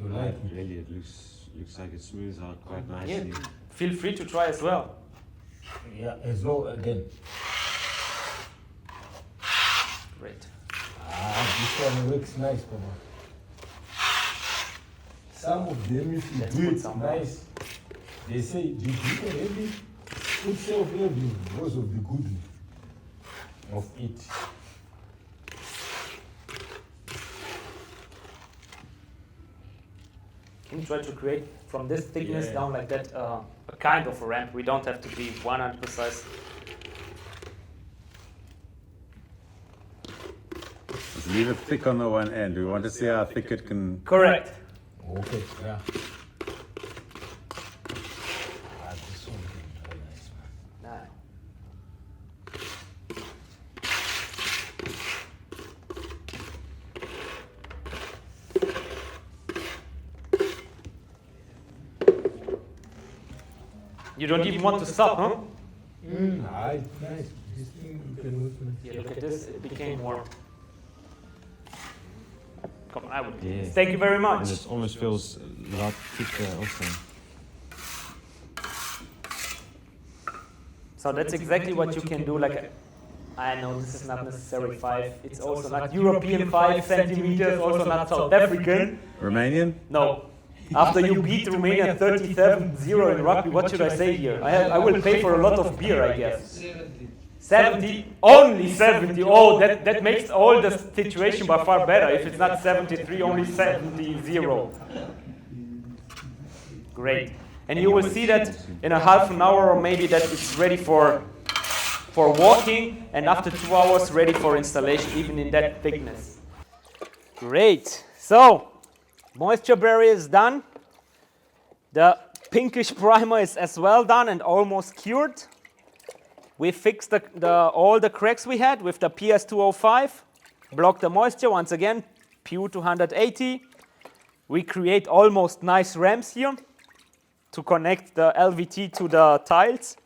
Speaker 4: you like it?
Speaker 3: Really, it looks like it smooths out quite nicely.
Speaker 2: Yeah, feel free to try as well.
Speaker 4: Yeah, as low again.
Speaker 2: Great.
Speaker 4: This one works nice, Papa. Some of them, if you
Speaker 2: Let's
Speaker 4: do
Speaker 2: put
Speaker 4: it
Speaker 2: some more.
Speaker 4: nice, they say, did you already put self-leveling because of the goodness of it?
Speaker 2: Can you try to create from this thickness down like that a kind of a ramp? We don't have to be 100 precise.
Speaker 1: Let's leave it thick on the one end. We want to see how thick it can.
Speaker 2: Correct.
Speaker 4: Okay, yeah. This one is very nice, man.
Speaker 2: Now, you don't even want to stop, huh?
Speaker 4: Nice. This thing you can move.
Speaker 2: Yeah, look at this, it became warm. Come on, I would.
Speaker 3: Yeah.
Speaker 2: Thank you very much.
Speaker 3: And it almost feels a lot thicker also.
Speaker 2: So that's exactly what you can do. Like, I know this is not necessarily 5. It's also not European 5 centimeters, also not South African.
Speaker 1: Romanian?
Speaker 2: No. After you beat Romania 37-0 in rugby, what should I say here? I will pay for a lot of beer, I guess. 70? Only 70. Oh, that makes all the situation by far better. If it's not 73, only 70-0. Great. And you will see that in a half an hour or maybe that it's ready for walking, and after 2 hours ready for installation, even in that thickness. Great. So, moisture barrier is done. The pinkish primer is as well done and almost cured. We fixed all the cracks we had with the PS205. Block the moisture once again, Pu 280. We create almost nice ramps here to connect the LVT to the tiles.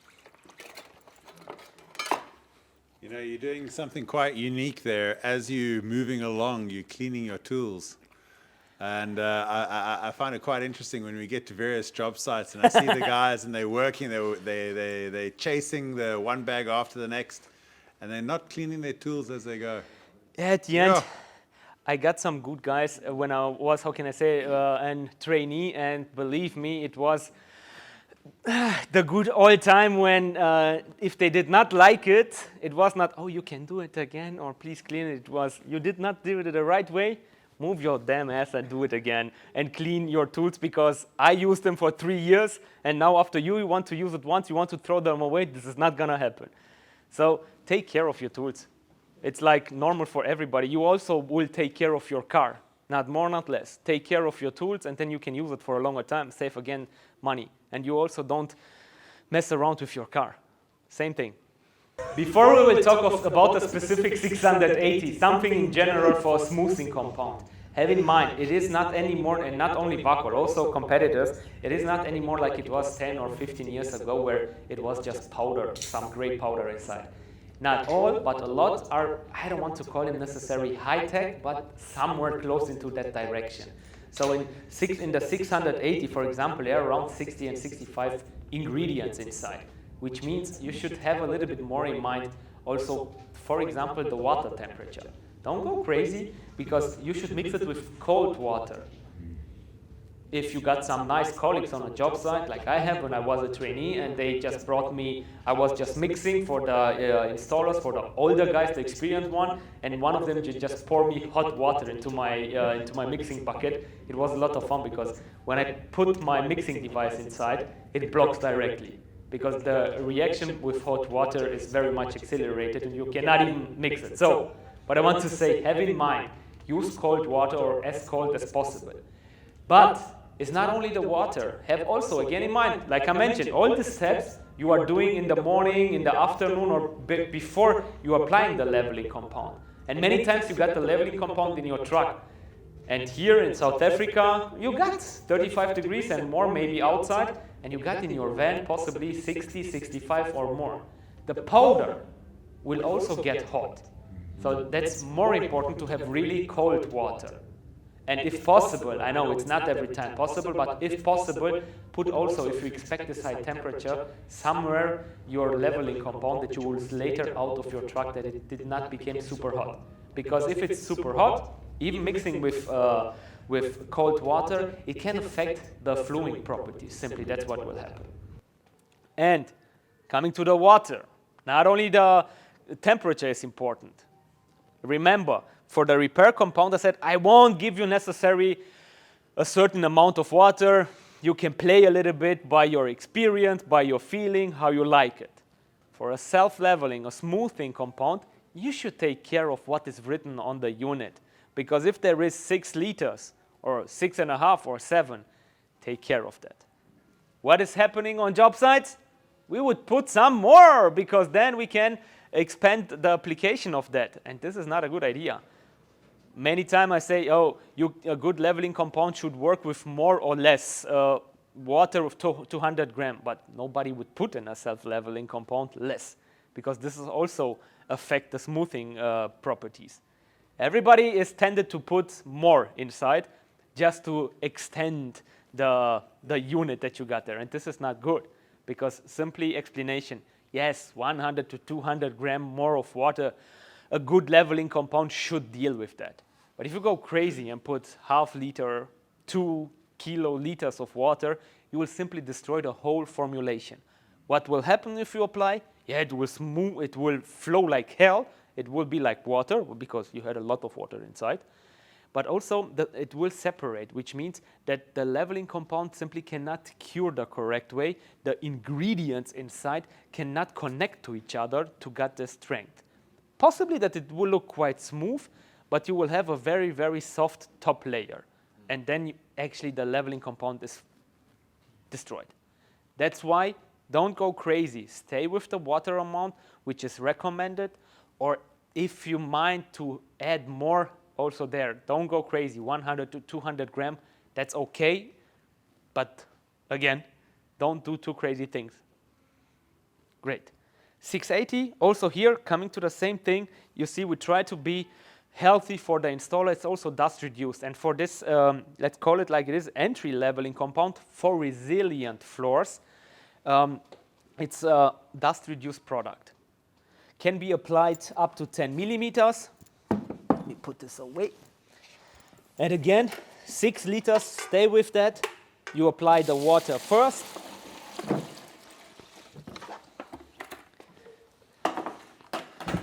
Speaker 1: You know, you're doing something quite unique there. As you're moving along, you're cleaning your tools. And I find it quite interesting when we get to various job sites and I see the guys and they're working, they're chasing the one bag after the next, and they're not cleaning their tools as they go.
Speaker 2: At the end,
Speaker 1: Yeah.
Speaker 2: I got some good guys when I was, how can I say, a trainee, and believe me, it was the good old time when if they did not like it, it was not, oh, you can do it again, or please clean it. It was, you did not do it the right way, move your damn ass and do it again and clean your tools, because I used them for 3 years and now after you want to use it once, you want to throw them away. This is not gonna happen. So take care of your tools. It's like normal for everybody. You also will take care of your car, not more, not less. Take care of your tools and then you can use it for a longer time, save again money. And you also don't mess around with your car. Same thing. Before we will talk about the specific 680, something in general for a smoothing compound. Have in mind, it is not anymore, and not only Wakol, also competitors, it is not anymore like it was 10 or 15 years ago where it was just powder, some gray powder inside. Not all, but a lot are, I don't want to call it necessarily high-tech, but somewhere close into that direction. So in the 680, for example, there are around 60 and 65 ingredients inside, which means you should have a little bit more in mind also, for example, the water temperature. Don't go crazy, because you should mix it with cold water. If you got some nice colleagues on a job site, like I have when I was a trainee, and they just brought me, I was just mixing for the installers, for the older guys, the experienced one, and one of them just poured me hot water into my mixing bucket. It was a lot of fun, because when I put my mixing device inside, it blocks directly, because the reaction with hot water is very much accelerated and you cannot even mix it. So, but I want to say, have in mind, use cold water or as cold as possible. But it's not only the water. Have also, again in mind, like I mentioned, all the steps you are doing in the morning, in the afternoon, or before you are applying the leveling compound. And many times you got the leveling compound in your truck. And here in South Africa, you got 35 degrees and more, maybe outside, and you got in your van possibly 60, 65 or more. The powder will also get hot. So that's more important to have really cold water. And if possible, I know it's not every time possible, but if possible, put also, if you expect this high temperature, somewhere your leveling compound that you will later out of your truck, that it did not become super hot. Because if it's super hot, even mixing with cold water, it can affect the fluing properties. Simply, that's what will happen. And coming to the water, not only the temperature is important. Remember, for the repair compound, I said, I won't give you necessarily a certain amount of water. You can play a little bit by your experience, by your feeling, how you like it. For a self-leveling, a smoothing compound, you should take care of what is written on the unit. Because if there is 6 liters, or 6.5 or 7, take care of that. What is happening on job sites? We would put some more, because then we can expand the application of that. And this is not a good idea. Many times I say, oh, a good leveling compound should work with more or less water of 200 grams, but nobody would put in a self-leveling compound less, because this is also affect the smoothing properties. Everybody is tended to put more inside just to extend the unit that you got there, and this is not good, because simply explanation, yes, 100 to 200 grams more of water, a good leveling compound should deal with that. But if you go crazy and put half liter, 2 kiloliters of water, you will simply destroy the whole formulation. What will happen if you apply? Yeah, it will smooth, it will flow like hell. It will be like water, because you had a lot of water inside. But also, it will separate, which means that the leveling compound simply cannot cure the correct way. The ingredients inside cannot connect to each other to get the strength. Possibly that it will look quite smooth, but you will have a very, very soft top layer. And then actually the leveling compound is destroyed. That's why don't go crazy. Stay with the water amount, which is recommended. Or if you mind to add more, also there, don't go crazy. 100 to 200 grams, that's okay. But again, don't do too crazy things. Great. 680, also here, coming to the same thing. You see, we try to be healthy for the installer. It's also dust reduced. And for this, let's call it like it is, entry leveling compound for resilient floors, it's a dust reduced product. Can be applied up to 10 millimeters. Let me put this away. And again, 6 liters, stay with that. You apply the water first.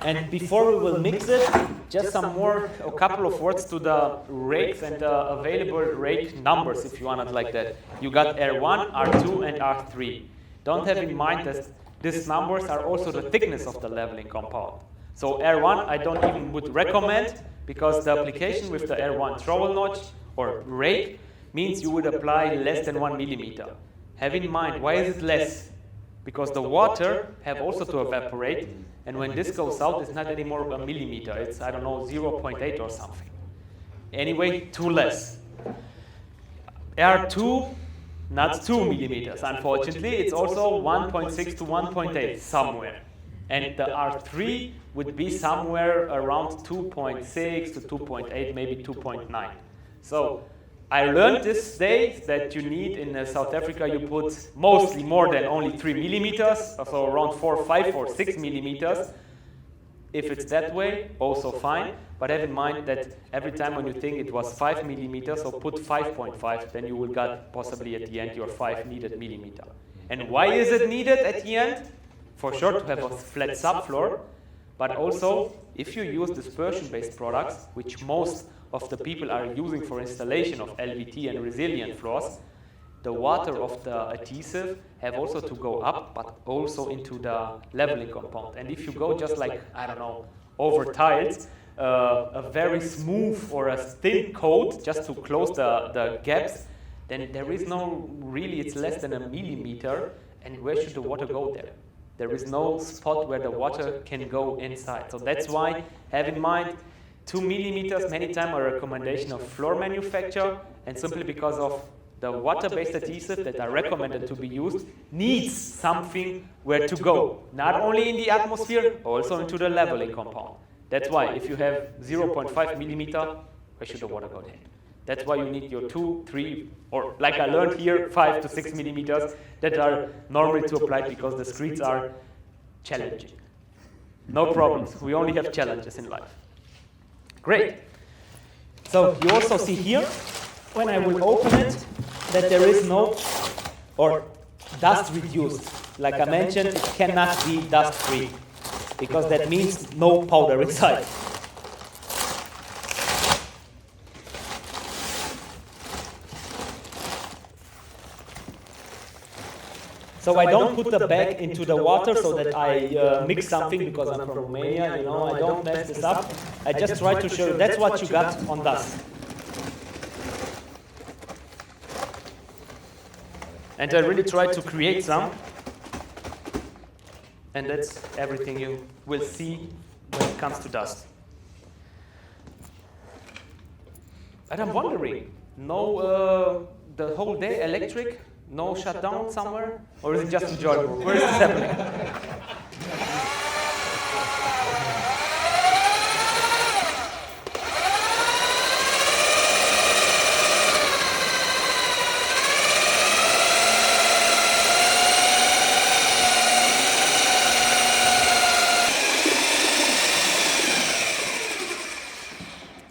Speaker 2: And before we will mix it, just a couple of words to the rakes and the available rake numbers, if you want it like that. You got R1, R2, and R3. Don't have in mind that these numbers are also the thickness of the leveling compound. So R1 I don't even would recommend, because the application with the R1 trowel notch or rake means you would apply less than 1 millimeter. Have in mind, why is it less? Because the water have also to evaporate, and when this goes out, it's not anymore a millimeter. It's, I don't know, 0.8 or something. Anyway, 2 less. R2, not 2 millimeters, unfortunately. It's also 1.6 to 1.8 somewhere. And the R3 would be somewhere around 2.6 to 2.8, maybe 2.9. So I learned this day that you need in South Africa, you put mostly more than only 3 millimeters, so around 4, 5 or 6 millimeters. If it's that way, also fine. But have in mind that every time when you think it was 5 millimeters, so put 5.5, then you will get possibly at the end your 5 needed millimeter. And why is it needed at the end? For sure to have a flat subfloor, but also if you use dispersion-based products, which most of the people are using for installation of LVT and resilient floors, the water of the adhesive have also to go up, but also into the leveling compound. And if you go just like, I don't know, over tiles, a very smooth or a thin coat just to close the gaps, then there is no, really it's less than a millimeter, and where should the water go there? There is no spot where the water can go inside. So that's why, have in mind, 2 millimeters many times are a recommendation of floor manufacturer, and simply because of the water-based adhesive that are recommended to be used needs something where to go, not only in the atmosphere, also into the leveling compound. That's why if you have 0.5 millimeter, where should the water go then? That's why you need your 2, 3, or like I learned here, 5 to 6 millimeters that are normally to apply because the streets are challenging. No problems, we only have challenges in life. Great. So you also see here, when I will open it, that there is no, or dust reduced. Like I mentioned, it cannot be dust free, because that means no powder inside. So I don't put the bag into the water so that I mix something, because I'm from Romania, you know, I don't mess this up. I just try to show you that's what you got on dust. And I really try to create some. And that's everything you will see when it comes to dust. And I'm wondering, no, the whole day electric? No shutdown somewhere? Or is it just enjoyable? Where is this happening?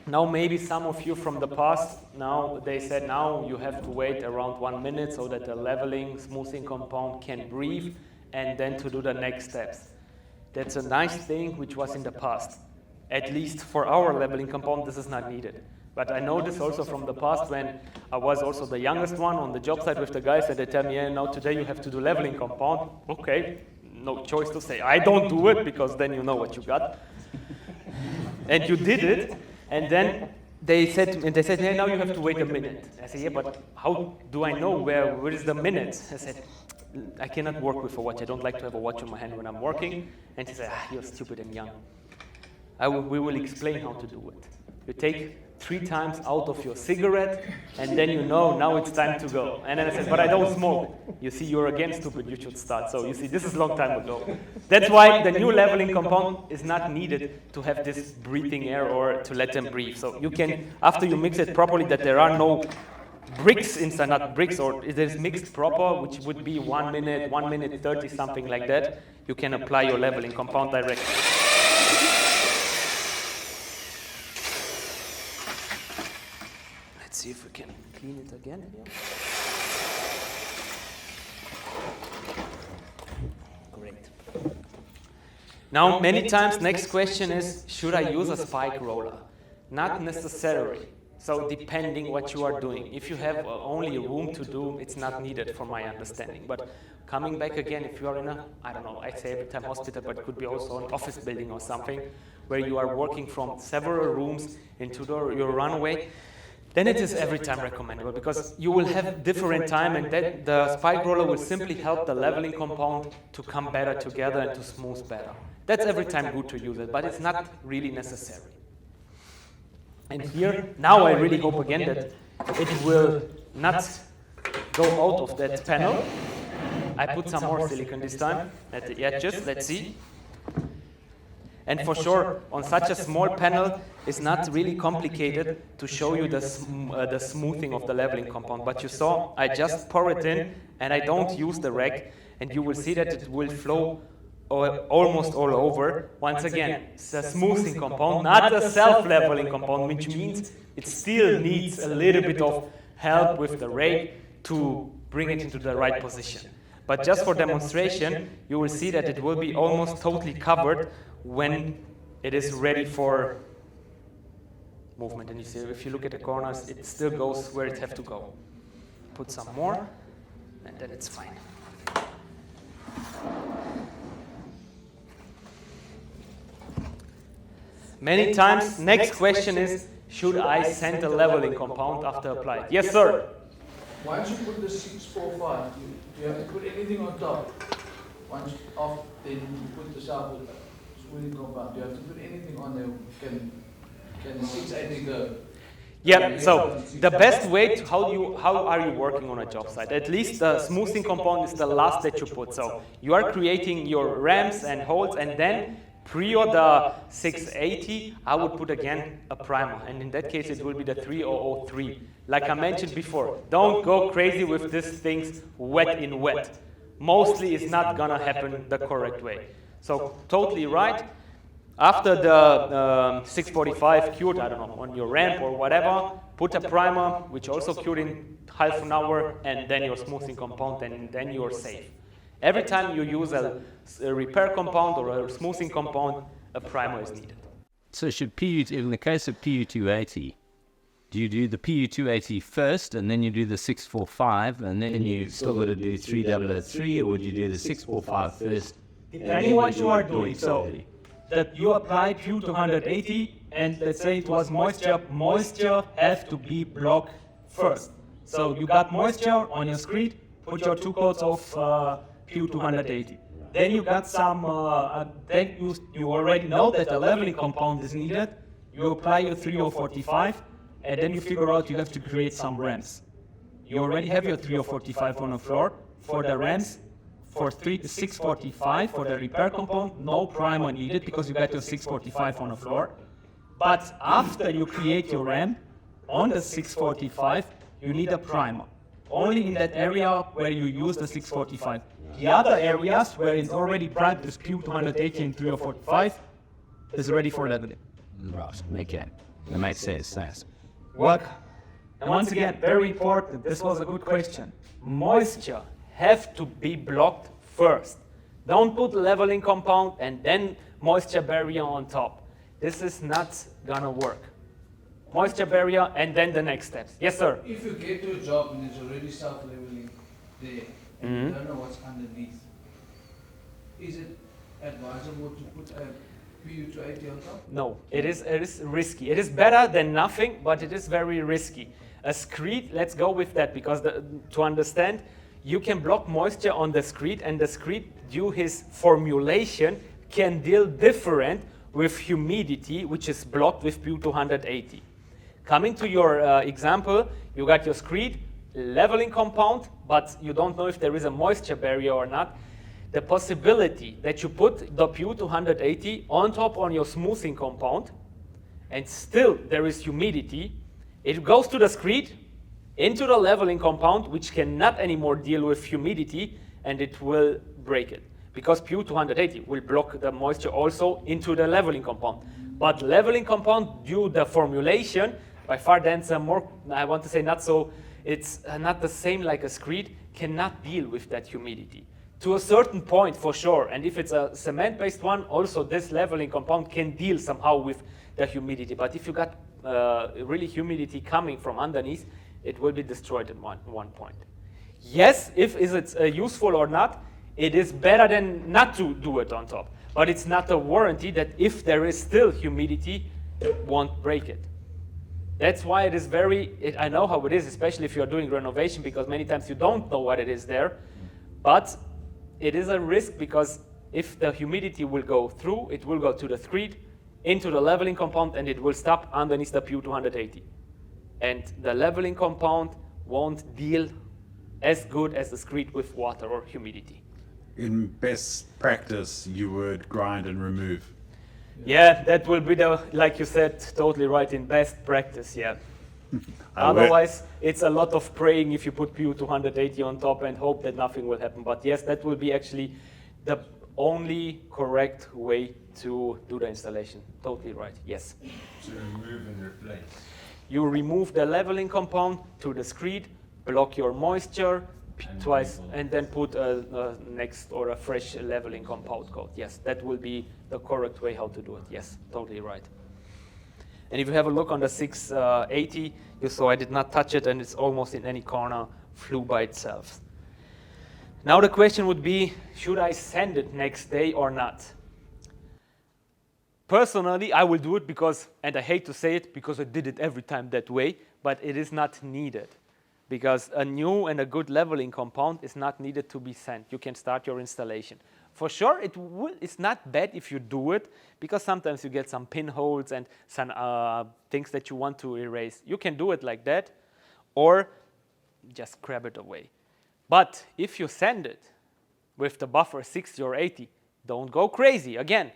Speaker 2: Now maybe some of you from the past, now they said now you have to wait around 1 minute so that the leveling, smoothing compound can breathe, and then to do the next steps. That's a nice thing which was in the past. At least for our leveling compound, this is not needed. But I know this also from the past when I was also the youngest one on the job site with the guys, and they tell me, yeah, now today you have to do leveling compound. Okay, no choice to say I don't do it, because then you know what you got. And you did it. And then they said, hey, now you have to wait a minute. I said, yeah, but how do I know where is the minute? I said, I cannot work with a watch. I don't like to have a watch on my hand when I'm working. And he said, you're stupid and young. We will explain how to do it. You take 3 times out of your cigarette, and then you know, now it's time to go. And then I said, but I don't smoke. You see, you're again stupid, you should start. So you see, this is a long time ago. That's why the new leveling compound is not needed to have this breathing air or to let them breathe. So you can, after you mix it properly, that there are no bricks inside, not bricks, or it is mixed proper, which would be 1 minute, 1 minute 30, something like that, you can apply your leveling compound directly. See if we can clean it again here. Great. Now, many times, next question is, should I use a spike roller? Not necessarily. So depending what you are doing. If you have only room to do, it's not needed from my understanding. But coming back again, if you are in a, I don't know, I'd say every time hospital, but it could be also an office building or something, where you are working from several rooms into your runway, then it is every time recommendable, because you will have different time, and that the spike roller will simply help the leveling compound to come better together and to smooth better. That's every time good to use it, but it's not really necessary. And here, now I really hope again that it will not go out of that panel. I put some more silicone this time at the edges, let's see. And for sure, on such a small panel, it's not really complicated to show you the smoothing of the leveling compound. But you saw, I just pour it in, and I don't use the rag, and you will see that it will flow almost all over. Once again, it's a smoothing compound, not a self-leveling compound, which means it still needs a little bit of help with the rag to bring it into the right position. But just for demonstration, you will see that it will be almost totally covered when it is ready for movement. And you see, if you look at the corners, it still goes where it has to go. Put some more, and then it's fine. Many times, next question is, should I sand a leveling compound after applied? Yes, sir?
Speaker 6: Once you put the 645, do you have to put anything on top? Once off, then you put the smoothing compound. Do you have to put anything on there? Can the 680 go?
Speaker 2: Yeah, so the best way to how are you working on a job site? At least the smoothing compound is the last that you put. So you are creating your ramps and holes, and then prior the 680, I would put again a primer, and in that case it will be the 3003. Like I mentioned before, don't go crazy with these things wet in wet. Mostly it's not gonna happen the correct way. So totally right. After the 645 cured, I don't know, on your ramp or whatever, put a primer, which also cured in half an hour, and then your smoothing compound, and then you're safe. Every time you use a repair compound or a smoothing compound, a primer is needed.
Speaker 3: So should PU, in the case of PU280, do you do the PU280 first, and then you do the 645, and then you still got to do 3003, or would you do the 645 first?
Speaker 7: Depending what you are doing. So that you apply PU280, and let's say it was moisture have to be blocked first. So you got moisture on your screed, put your 2 coats of PU280. Then you got some, then you already know that a leveling compound is needed. You apply your 3045, and then you figure out you have to create some ramps. You already have your 3045 on the floor. For the ramps, for 645 for the repair compound, no primer needed because you got your 645 on the floor. But after you create your ramp on the 645, you need a primer. Only in that area where you use the 645. The other areas where it's already primed with PU280 and 3045 is ready for leveling.
Speaker 3: Right, okay. That makes sense, thanks.
Speaker 7: What? And once again, very important, this was a good question. Moisture
Speaker 2: Have to be blocked first. Don't put leveling compound and then moisture barrier on top. This is not gonna work. Moisture barrier and then the next steps. Yes, sir?
Speaker 6: If you get to a job and it's already self-leveling there, and you don't know what's underneath, is it advisable to put a PU280 on top?
Speaker 2: No, it is risky. It is better than nothing, but it is very risky. A screed, let's go with that, because to understand, you can block moisture on the screed, and the screed, due his formulation, can deal different with humidity, which is blocked with PU280. Coming to your example, you got your screed, leveling compound, but you don't know if there is a moisture barrier or not. The possibility that you put the PU280 on top on your smoothing compound, and still there is humidity, it goes to the screed, into the leveling compound, which cannot anymore deal with humidity, and it will break it. Because PU280 will block the moisture also into the leveling compound. But leveling compound, due to the formulation, by far that's a more, I want to say not so, it's not the same like a screed, cannot deal with that humidity. To a certain point, for sure. And if it's a cement-based one, also this leveling compound can deal somehow with the humidity. But if you got really humidity coming from underneath, it will be destroyed at one point. Yes, if is it useful or not, it is better than not to do it on top. But it's not a warranty that if there is still humidity, it won't break it. That's why it is I know how it is, especially if you're doing renovation, because many times you don't know what it is there. But it is a risk, because if the humidity will go through, it will go to the screed, into the leveling compound, and it will stop underneath the PU280. And the leveling compound won't deal as good as the screed with water or humidity.
Speaker 1: In best practice, you would grind and remove.
Speaker 2: Yeah, that will be like you said, totally right, in best practice, yeah. Otherwise, it's a lot of praying if you put PU280 on top and hope that nothing will happen. But yes, that will be actually the only correct way to do the installation. Totally right, yes.
Speaker 4: To remove and replace.
Speaker 2: You remove the leveling compound to the screed, block your moisture twice, and then put a next or a fresh leveling compound coat. Yes, that will be the correct way how to do it. Yes, totally right. And if you have a look on the 680, you saw I did not touch it, and it's almost in any corner, flew by itself. Now the question would be, should I sand it next day or not? Personally, I will do it because, and I hate to say it, because I did it every time that way, but it is not needed. Because a new and a good leveling compound is not needed to be sand. You can start your installation. For sure, it's not bad if you do it, because sometimes you get some pinholes and some things that you want to erase. You can do it like that, or just scrap it away. But if you sand it with the buffer 60 or 80, don't go crazy. Again,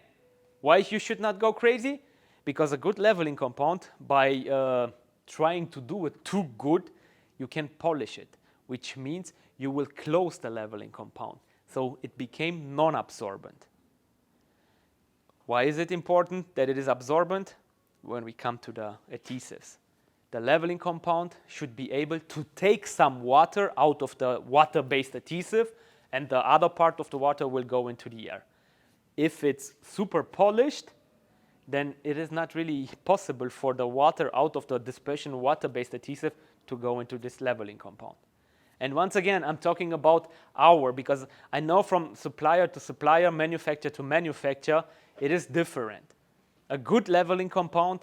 Speaker 2: why you should not go crazy? Because a good leveling compound, by trying to do it too good, you can polish it, which means you will close the leveling compound. So it became non-absorbent. Why is it important that it is absorbent? When we come to the adhesives. The leveling compound should be able to take some water out of the water-based adhesive, and the other part of the water will go into the air. If it's super polished, then it is not really possible for the water out of the dispersion water-based adhesive to go into this leveling compound. And once again, I'm talking about because I know from supplier to supplier, manufacturer to manufacturer, it is different. A good leveling compound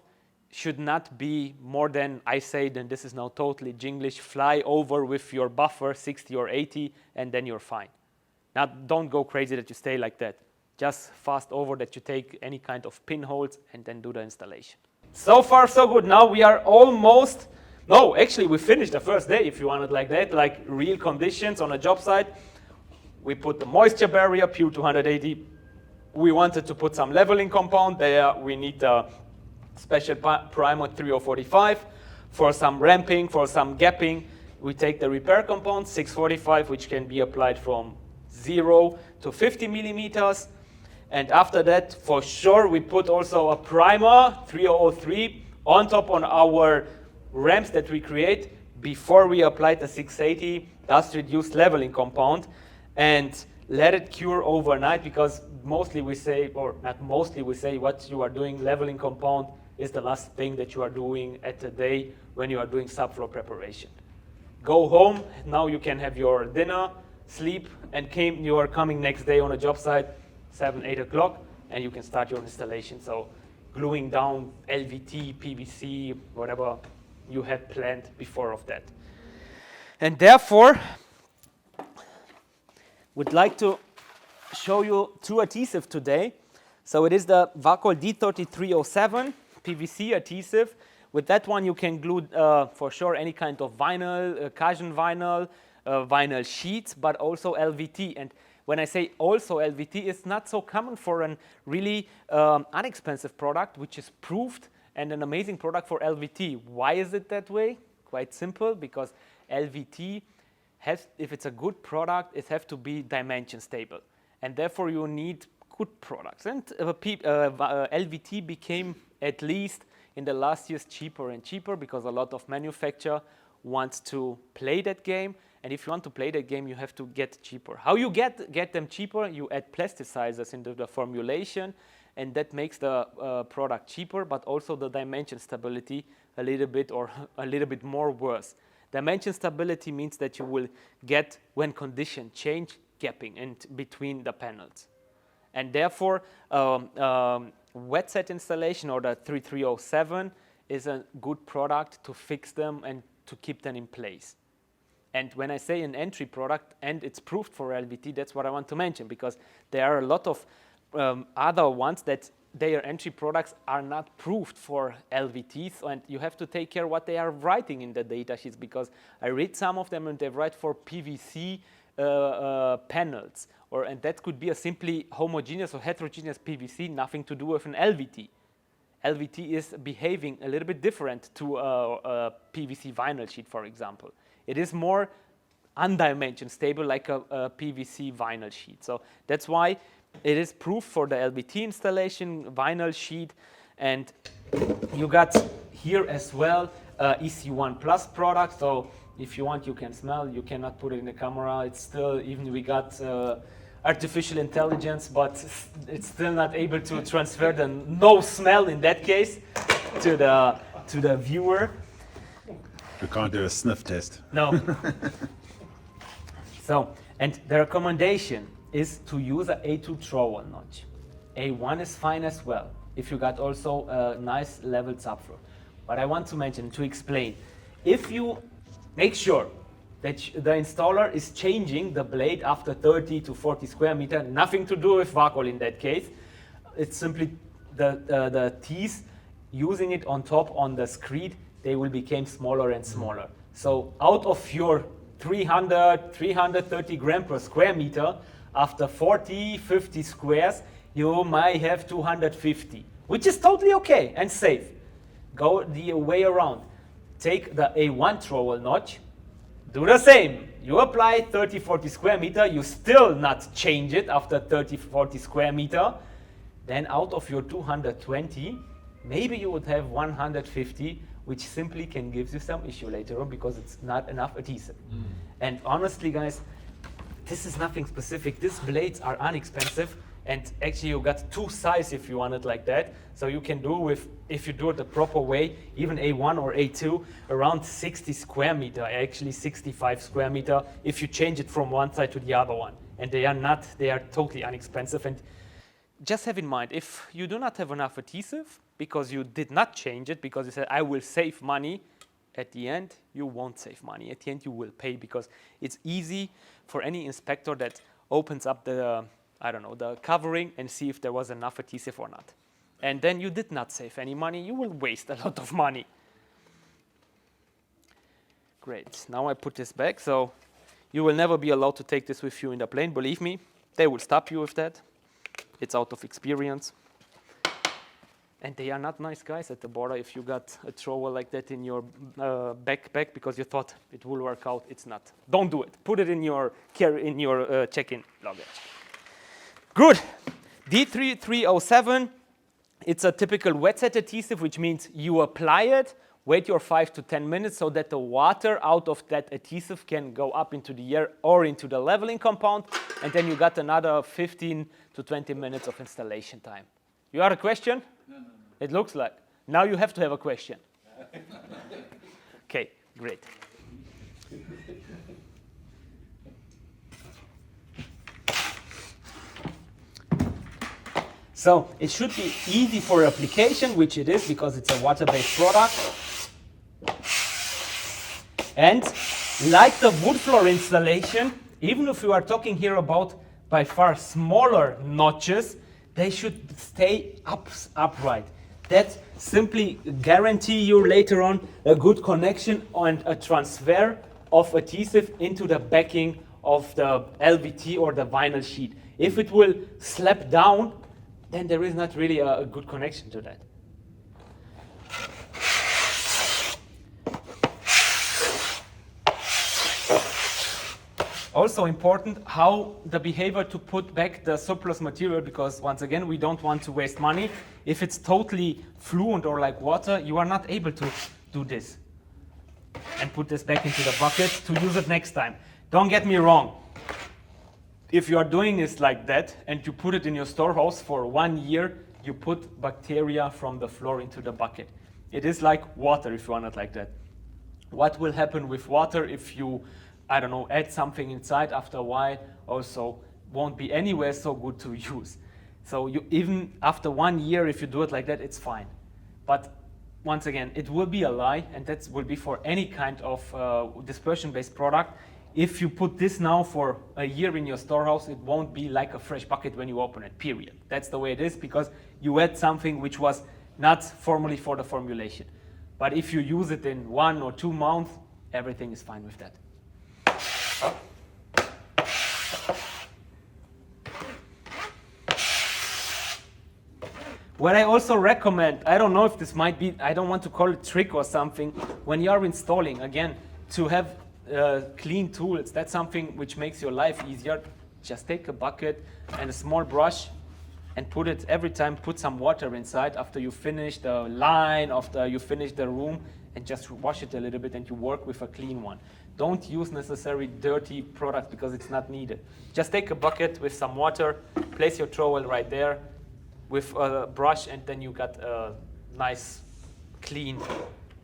Speaker 2: should not be more than, I say, then this is now totally Jinglish, fly over with your buffer 60 or 80, and then you're fine. Now, don't go crazy that you stay like that. Just fast over that you take any kind of pinholes and then do the installation. So far, so good. Now we are almost, no, actually we finished the first day, if you want it like that, like real conditions on a job site. We put the moisture barrier, PU280. We wanted to put some leveling compound there. We need a special primer 3045 for some ramping, for some gapping. We take the repair compound 645, which can be applied from 0 to 50 millimeters. And after that, for sure, we put also a primer 3003 on top on our ramps that we create before we apply the 680 dust reduced leveling compound, and let it cure overnight, because mostly we say, or not mostly, we say what you are doing leveling compound is the last thing that you are doing at the day when you are doing subfloor preparation. Go home, now you can have your dinner, sleep, and you are coming next day on a job site, 7, 8 o'clock, and you can start your installation. So gluing down LVT, PVC, whatever you had planned before of that. And therefore, would like to show you two adhesives today. So it is the Wakol D3307 PVC adhesive. With that one, you can glue for sure any kind of vinyl, Cajun vinyl, vinyl sheets, but also LVT. And when I say also LVT, it's not so common for a really inexpensive product, which is proved and an amazing product for LVT. Why is it that way? Quite simple, because LVT has, if it's a good product, it has to be dimension stable. And therefore you need good products. And LVT became, at least in the last years, cheaper and cheaper, because a lot of manufacturer wants to play that game And if you want to play that game, you have to get cheaper. How you get them cheaper? You add plasticizers into the formulation, and that makes the product cheaper, but also the dimension stability a little bit more worse. Dimension stability means that you will get, when conditions change, gapping in between the panels. And therefore, wet set installation, or the 3307, is a good product to fix them and to keep them in place. And when I say an entry product and it's proved for LVT, that's what I want to mention, because there are a lot of other ones that their entry products are not proved for LVTs, and you have to take care what they are writing in the data sheets, because I read some of them and they write for PVC panels, and that could be a simply homogeneous or heterogeneous PVC, nothing to do with an LVT. LVT is behaving a little bit different to a PVC vinyl sheet, for example. It is more undimensioned stable, like a PVC vinyl sheet. So that's why it is proof for the LVT installation, vinyl sheet. And you got here as well EC1 Plus product. So if you want, you can smell. You cannot put it in the camera. It's still, even we got artificial intelligence, but it's still not able to transfer the no smell in that case to the viewer.
Speaker 1: We can't do a sniff test.
Speaker 2: No. So, and the recommendation is to use an A2 trowel notch. A1 is fine as well, if you got also a nice level subfloor. But I want to mention, to explain, if you make sure that the installer is changing the blade after 30 to 40 square meter, nothing to do with Wakol in that case, it's simply the teeth, using it on top on the screed, they will become smaller and smaller. So out of your 330 grams per square meter, after 40, 50 squares, you might have 250, which is totally okay and safe. Go the way around. Take the A1 trowel notch, do the same. You apply 30, 40 square meter, you still not change it after 30, 40 square meter. Then out of your 220, maybe you would have 150, which simply can give you some issue later on because it's not enough adhesive. And honestly, guys, this is nothing specific. These blades are inexpensive, and actually you got two sizes if you want it like that. So you can do with, if you do it the proper way, even A1 or A2, around 60 square meter, actually 65 square meter, if you change it from one side to the other one. And they are totally inexpensive. And just have in mind, if you do not have enough adhesive, because you did not change it, because you said, I will save money, at the end, you won't save money. At the end, you will pay, because it's easy for any inspector that opens up the, the covering and see if there was enough adhesive or not. And then you did not save any money. You will waste a lot of money. Great. Now I put this back. So you will never be allowed to take this with you in the plane. Believe me, they will stop you with that. It's out of experience. And they are not nice guys at the border if you got a trowel like that in your backpack because you thought it will work out. It's not. Don't do it. Put it in your check-in luggage. Good. D3307, it's a typical wet set adhesive, which means you apply it, wait your 5 to 10 minutes so that the water out of that adhesive can go up into the air or into the leveling compound, and then you got another 15 to 20 minutes of installation time. You have a question? No. It looks like. Now you have to have a question. Okay, great. So it should be easy for application, which it is because it's a water-based product. And like the wood floor installation, even if you are talking here about by far smaller notches, they should stay upright. That simply guarantee you later on a good connection and a transfer of adhesive into the backing of the LVT or the vinyl sheet. If it will slap down, then there is not really a good connection to that. Also important, how the behavior to put back the surplus material, because once again, we don't want to waste money. If it's totally fluent or like water, you are not able to do this and put this back into the bucket to use it next time. don't get me wrong. If you are doing this like that and you put it in your storehouse for 1 year, you put bacteria from the floor into the bucket. It is like water if you want it like that. What will happen with water if you, I don't know, add something inside after a while? Also won't be anywhere so good to use. So you, even after 1 year, if you do it like that, it's fine. But once again, it will be a lie, and that will be for any kind of dispersion-based product. If you put this now for a year in your storehouse, it won't be like a fresh bucket when you open it, period. That's the way it is, because you add something which was not formally for the formulation. But if you use it in 1 or 2 months, everything is fine with that. What I also recommend, I don't know if this might be, I don't want to call it trick or something, when you are installing, again, to have clean tools, that's something which makes your life easier. Just take a bucket and a small brush and put it, every time put some water inside after you finish the line, after you finish the room, and just wash it a little bit and you work with a clean one. Don't use necessarily dirty products because it's not needed. Just take a bucket with some water, place your trowel right there with a brush, and then you got a nice clean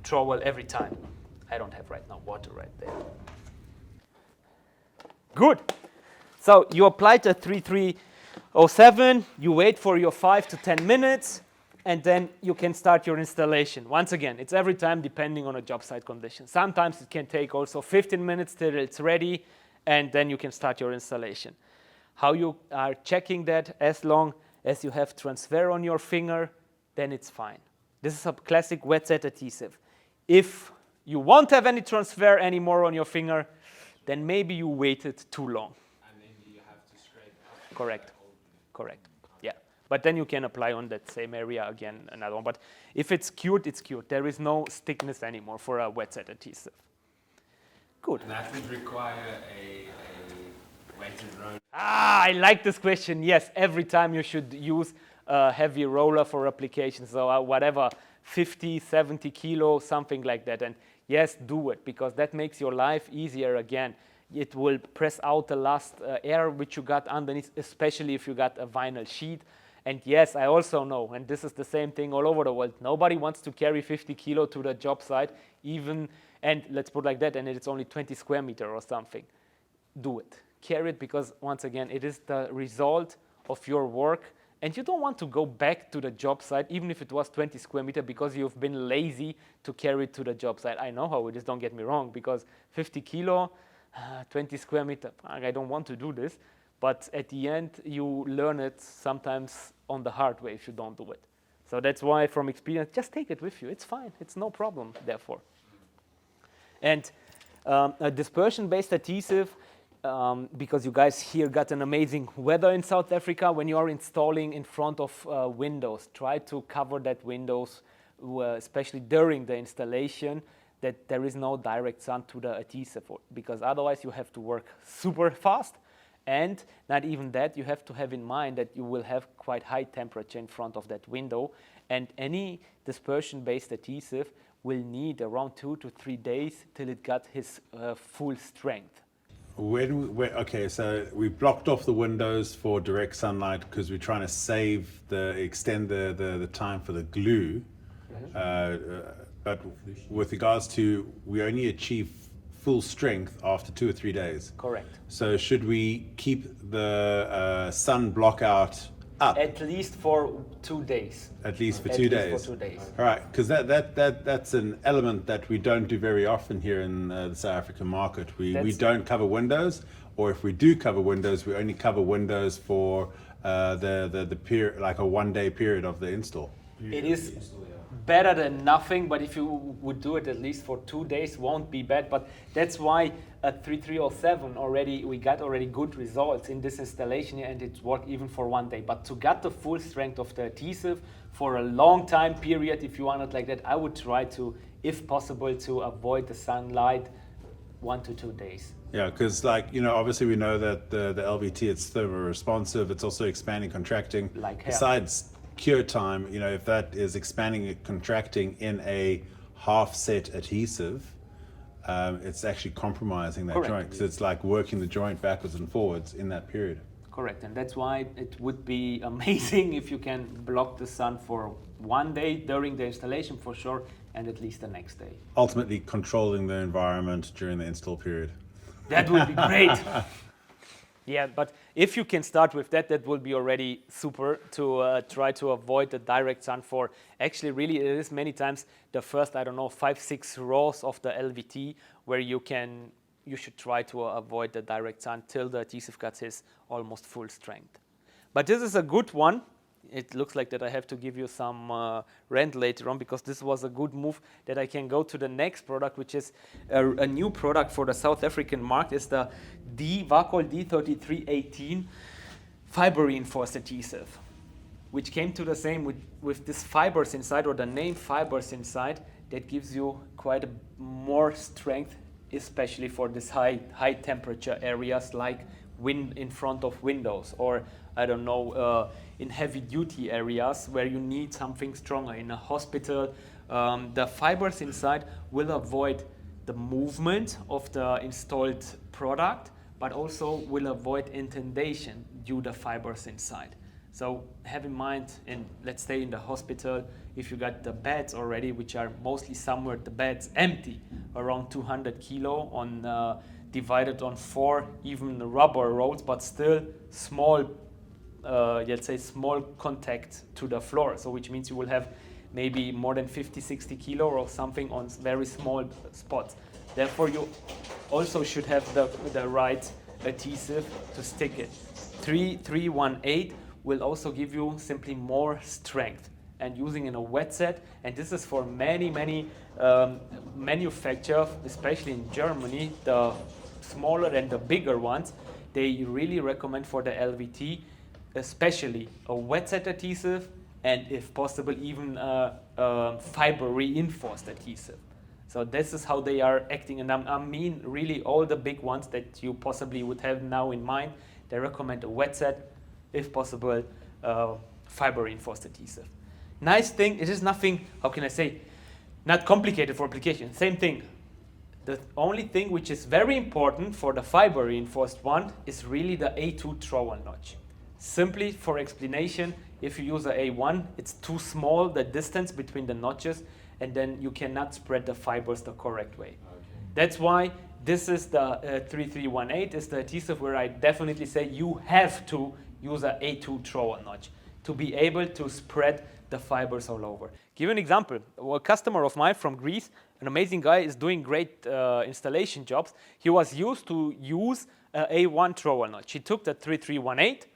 Speaker 2: trowel every time. I don't have right now water right there. Good. So you applied the 3307, you wait for your 5 to 10 minutes, and then you can start your installation. Once again, it's every time depending on a job site condition. Sometimes it can take also 15 minutes till it's ready, and then you can start your installation. How you are checking that, as long as you have transfer on your finger, then it's fine. This is a classic wet set adhesive. If you won't have any transfer anymore on your finger, then maybe you waited too long.
Speaker 5: And then you have to scrape up.
Speaker 2: Correct. Correct. Yeah. But then you can apply on that same area again another one. But if it's cured, it's cured. There is no thickness anymore for a wet set adhesive. Good.
Speaker 5: And that would require a weighted roller.
Speaker 2: Ah, I like this question. Yes, every time you should use a heavy roller for application. So whatever, 50, 70 kilo, something like that. And yes, do it, because that makes your life easier again. It will press out the last air which you got underneath, especially if you got a vinyl sheet. And yes, I also know, and this is the same thing all over the world, nobody wants to carry 50 kilo to the job site, even, and let's put it like that, and it's only 20 square meter or something. Do it. Carry it, because once again, it is the result of your work, and you don't want to go back to the job site, even if it was 20 square meter, because you've been lazy to carry it to the job site. I know how it is, don't get me wrong, because 50 kilo, 20 square meter, I don't want to do this. But at the end, you learn it sometimes on the hard way if you don't do it. So that's why, from experience, just take it with you. It's fine. It's no problem, therefore. And a dispersion-based adhesive, because you guys here got an amazing weather in South Africa, when you are installing in front of windows, try to cover that windows, especially during the installation, that there is no direct sun to the adhesive, because otherwise you have to work super fast. And not even that, you have to have in mind that you will have quite high temperature in front of that window, and any dispersion-based adhesive will need around 2 to 3 days till it got his full strength.
Speaker 1: Okay, so we blocked off the windows for direct sunlight because we're trying to extend the time for the glue. But with regards to, we only achieve full strength after 2 or 3 days.
Speaker 2: Correct.
Speaker 1: So should we keep the sun block out up?
Speaker 2: At least for 2 days.
Speaker 1: At least for 2 days.
Speaker 2: For 2 days.
Speaker 1: All right, because that's an element that we don't do very often here in the South African market. We don't cover windows, or if we do cover windows, we only cover windows for the period, like a 1 day period of the install.
Speaker 2: It is better than nothing, but if you would do it at least for 2 days, won't be bad. But that's why at 3307 we got already good results in this installation, and it worked even for 1 day. But to get the full strength of the adhesive for a long time period, if you want it like that, I would try to, if possible, to avoid the sunlight 1 to 2 days.
Speaker 1: Yeah, because obviously we know that the LVT, it's thermoresponsive, it's also expanding, contracting.
Speaker 2: Like hair.
Speaker 1: Besides cure time, if that is expanding and contracting in a half set adhesive, it's actually compromising that
Speaker 2: Correct.
Speaker 1: joint, because it's like working the joint backwards and forwards in that period.
Speaker 2: Correct, and that's why it would be amazing if you can block the sun for one day during the installation for sure, and at least the next day.
Speaker 1: Ultimately controlling the environment during the install period.
Speaker 2: That would be great. Yeah, but if you can start with that, that will be already super to try to avoid the direct sun for, actually really it is many times the first, I don't know, 5-6 rows of the LVT where you should try to avoid the direct sun till the adhesive gets his almost full strength. But this is a good one. It looks like that I have to give you some rent later on, because this was a good move that I can go to the next product, which is a new product for the South African market. It's the WAKOL D3318 fiber reinforced adhesive, which came to the same with this fibers inside, or the name fibers inside, that gives you quite a more strength, especially for this high temperature areas like in front of windows, or I don't know, in heavy duty areas where you need something stronger. In a hospital, the fibers inside will avoid the movement of the installed product, but also will avoid indentation due to the fibers inside. So have in mind, let's say in the hospital, if you got the beds already, which are mostly somewhere the beds empty, around 200 kilo divided on 4 even rubber rolls, but still small, let's say small contact to the floor. So which means you will have maybe more than 50-60 kilo or something on very small spots. Therefore you also should have the right adhesive to stick it. 3318 will also give you simply more strength, and using in a wet set, and this is for many manufacturers, especially in Germany, the smaller and the bigger ones, they really recommend for the LVT especially a wet set adhesive, and if possible even a fiber reinforced adhesive. So this is how they are acting, and I mean really all the big ones that you possibly would have now in mind, they recommend a wet set, if possible, fiber reinforced adhesive. Nice thing, it is nothing, how can I say, not complicated for application, same thing. The only thing which is very important for the fiber reinforced one is really the A2 trowel notch. Simply for explanation, if you use a A1, it's too small, the distance between the notches, and then you cannot spread the fibers the correct way. Okay. That's why this is the 3318, is the adhesive where I definitely say you have to use a A2 trowel notch to be able to spread the fibers all over. Give you an example. A customer of mine from Greece, an amazing guy, is doing great installation jobs. He was used to use a A1 trowel notch. He took the 3318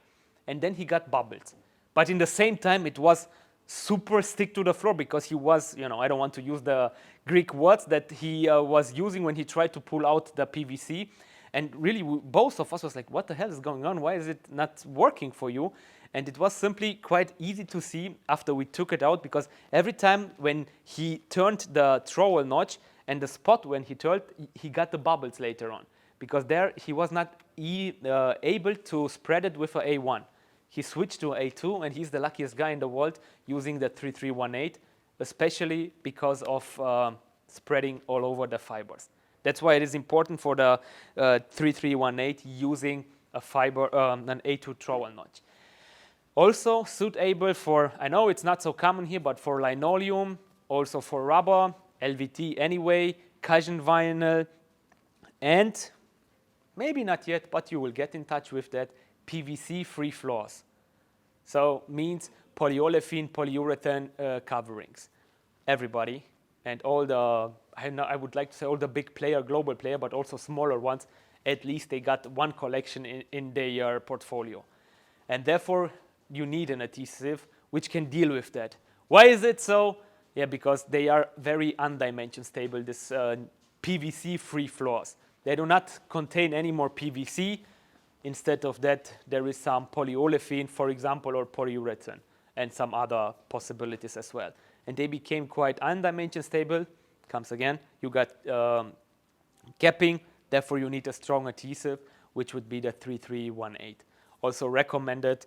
Speaker 2: and then he got bubbles. But in the same time, it was super stick to the floor, because he was, I don't want to use the Greek words that he was using when he tried to pull out the PVC. And really, both of us was like, what the hell is going on? Why is it not working for you? And it was simply quite easy to see after we took it out, because every time when he turned the trowel notch and the spot when he turned, he got the bubbles later on, because there he was not able to spread it with a A1. He switched to A2, and he's the luckiest guy in the world using the 3318, especially because of spreading all over the fibers. That's why it is important for the 3318 using a fiber, an A2 trowel notch. Also suitable for, I know it's not so common here, but for linoleum, also for rubber, LVT anyway, cushion vinyl, and maybe not yet, but you will get in touch with that, PVC-free floors. So means polyolefin, polyurethane coverings. Everybody, and all the, I would like to say all the big player, global player, but also smaller ones, at least they got one collection in their portfolio. And therefore, you need an adhesive which can deal with that. Why is it so? Yeah, because they are very undimension stable, this PVC-free floors. They do not contain any more PVC. Instead of that, there is some polyolefin, for example, or polyurethane, and some other possibilities as well. And they became quite undimension stable. Comes again, you got capping, therefore you need a strong adhesive, which would be the 3318. Also recommended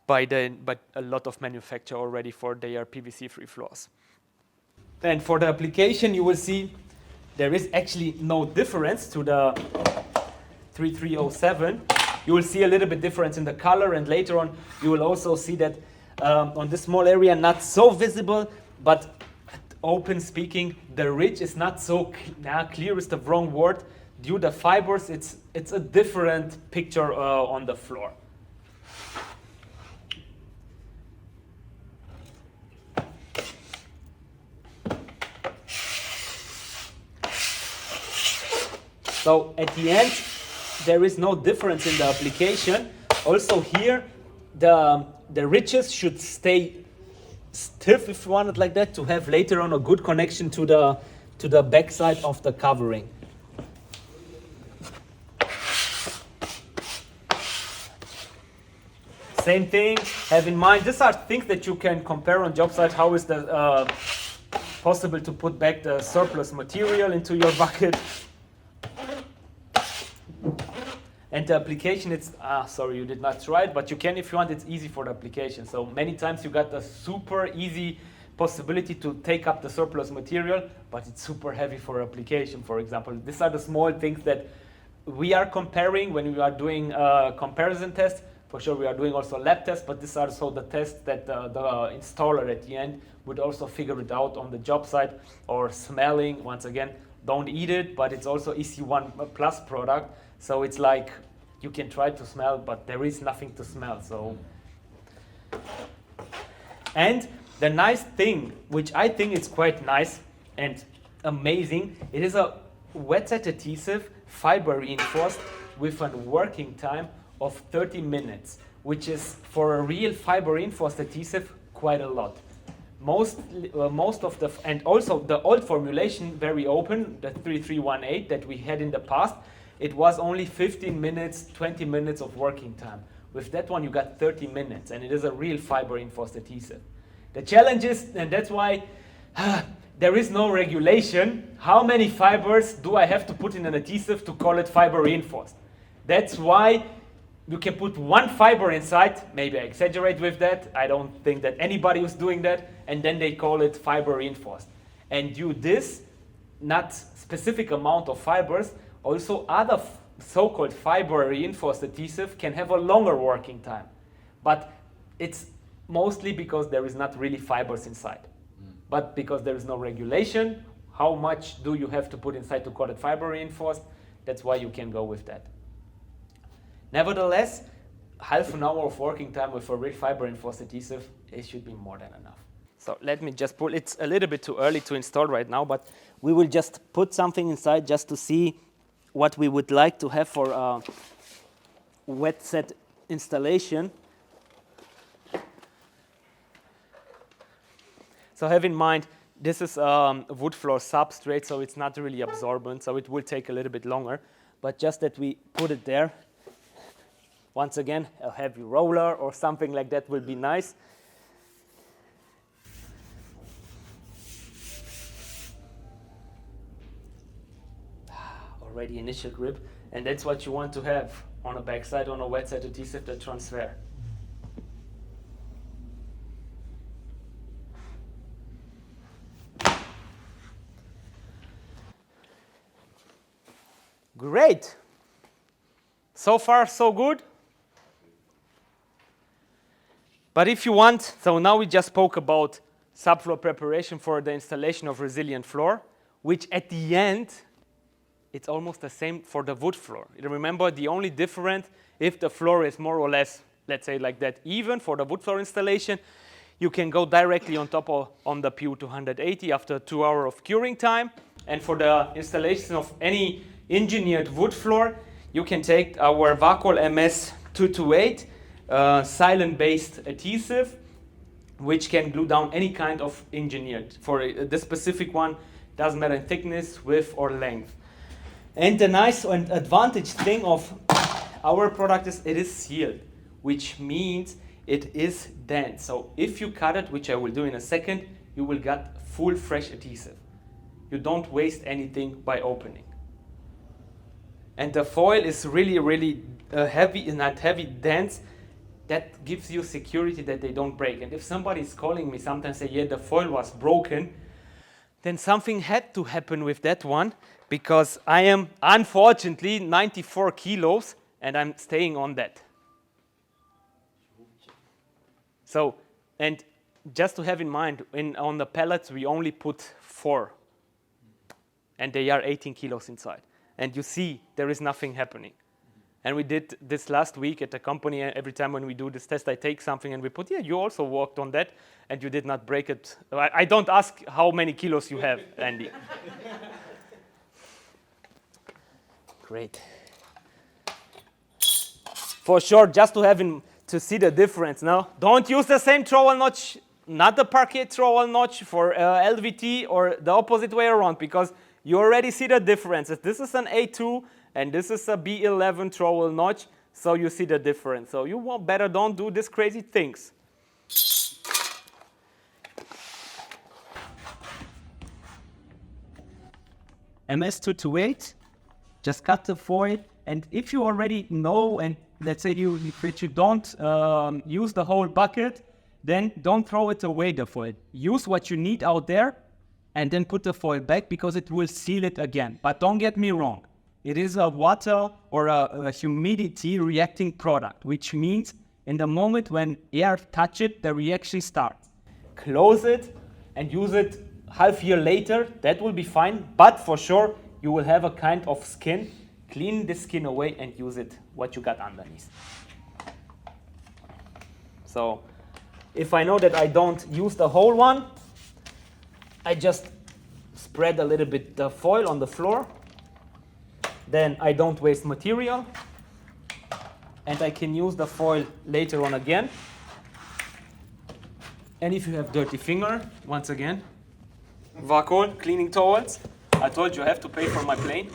Speaker 2: by a lot of manufacturers already for their PVC-free floors. And for the application, you will see there is actually no difference to the 3307. You will see a little bit difference in the color, and later on you will also see that on this small area not so visible, but open speaking, the ridge is not so clear is the wrong word. Due to the fibers, it's a different picture on the floor. So at the end, there is no difference in the application. Also here, the ridges should stay stiff, if you want it like that, to have later on a good connection to the backside of the covering. Same thing, have in mind, these are things that you can compare on job site. How is the possible to put back the surplus material into your bucket? And the application, it's, sorry, you did not try it, but you can if you want, it's easy for the application. So many times you got a super easy possibility to take up the surplus material, but it's super heavy for application, for example. These are the small things that we are comparing when we are doing comparison tests. For sure, we are doing also lab tests, but these are also the tests that the installer at the end would also figure it out on the job site. Or smelling, once again, don't eat it, but it's also EC1 plus product. So it's like you can try to smell, but there is nothing to smell. So, and the nice thing, which I think is quite nice and amazing, it is a wet set adhesive, fiber reinforced, with a working time of 30 minutes, which is for a real fiber reinforced adhesive quite a lot. Most of the, and also the old formulation, very open, the 3318 that we had in the past, it was only 15 minutes, 20 minutes of working time. With that one, you got 30 minutes, and it is a real fiber reinforced adhesive. The challenge is, and that's why there is no regulation, how many fibers do I have to put in an adhesive to call it fiber reinforced? That's why you can put one fiber inside, maybe I exaggerate with that, I don't think that anybody is doing that, and then they call it fiber reinforced. And due this, not specific amount of fibers, also other so-called fiber reinforced adhesive can have a longer working time. But it's mostly because there is not really fibers inside. But because there is no regulation, how much do you have to put inside to call it fiber reinforced? That's why you can go with that. Nevertheless, half an hour of working time with a real fiber reinforced adhesive, it should be more than enough. So let me just pull, it's a little bit too early to install right now, but we will just put something inside just to see what we would like to have for a wet set installation. So have in mind, this is a wood floor substrate, so it's not really absorbent, so it will take a little bit longer. But just that we put it there, once again, a heavy roller or something like that will be nice. Already initial grip, and that's what you want to have on a backside on a wet set adhesive, the transfer. Great. So far, so good. But if you want, so now we just spoke about subfloor preparation for the installation of resilient floor, which at the end, it's almost the same for the wood floor. Remember, the only difference, if the floor is more or less, let's say like that, even for the wood floor installation, you can go directly on top of on the PU280 after 2 hours of curing time. And for the installation of any engineered wood floor, you can take our Wakol MS228 silane-based adhesive, which can glue down any kind of engineered. For this specific one, doesn't matter in thickness, width, or length. And the nice and advantage thing of our product is it is sealed, which means it is dense. So if you cut it, which I will do in a second, you will get full fresh adhesive. You don't waste anything by opening. And the foil is really, really heavy, not heavy, dense. That gives you security that they don't break. And if somebody is calling me sometimes say, yeah, the foil was broken, then something had to happen with that one, because I am unfortunately 94 kilos and I'm staying on that. So, and just to have in mind, on the pallets we only put 4 and they are 18 kilos inside. And you see there is nothing happening. And we did this last week at the company. Every time when we do this test, I take something and we put, yeah, you also worked on that and you did not break it. I don't ask how many kilos you have, Andy. Great. For sure, just to have to see the difference now. Don't use the same trowel notch, not the parquet trowel notch for LVT or the opposite way around, because you already see the difference. This is an A2 and this is a B11 trowel notch, so you see the difference. So you better don't do these crazy things.
Speaker 7: MS228, just cut the foil, and if you already know, and let's say you don't use the whole bucket, then don't throw it away, the foil. Use what you need out there and then put the foil back, because it will seal it again. But don't get me wrong, it is a water or a humidity reacting product, which means in the moment when air touch it, the reaction starts.
Speaker 2: Close it and use it half year later, that will be fine, but for sure you will have a kind of skin. Clean the skin away and use it, what you got underneath. So if I know that I don't use the whole one, I just spread a little bit the foil on the floor. Then I don't waste material. And I can use the foil later on again. And if you have dirty finger, once again, Wakol cleaning towels. I told you I have to pay for my plane.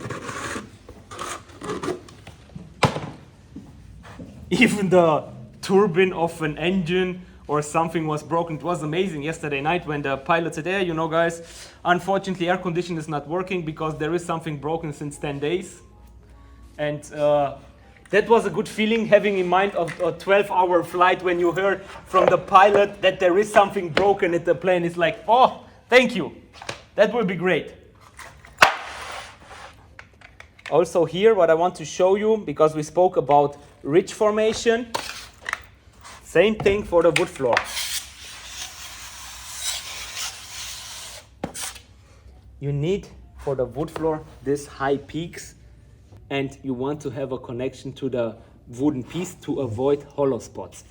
Speaker 2: Even the turbine of an engine or something was broken. It was amazing yesterday night when the pilot said, hey, you know guys, unfortunately air conditioning is not working because there is something broken since 10 days. And that was a good feeling, having in mind of a 12-hour flight when you heard from the pilot that there is something broken at the plane. It's like, oh, thank you. That will be great. Also here, what I want to show you, because we spoke about ridge formation, same thing for the wood floor. You need, for the wood floor, these high peaks, and you want to have a connection to the wooden piece to avoid hollow spots.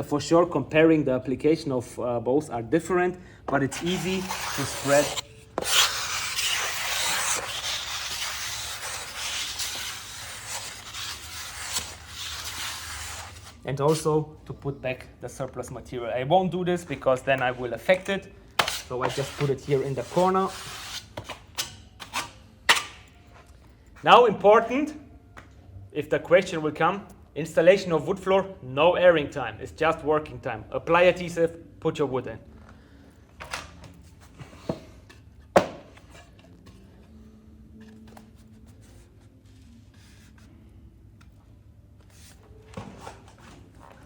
Speaker 2: For sure, comparing the application of both are different, but it's easy to spread. And also to put back the surplus material. I won't do this because then I will affect it. So I just put it here in the corner. Now important, if the question will come, installation of wood floor, no airing time, it's just working time. Apply adhesive, put your wood in.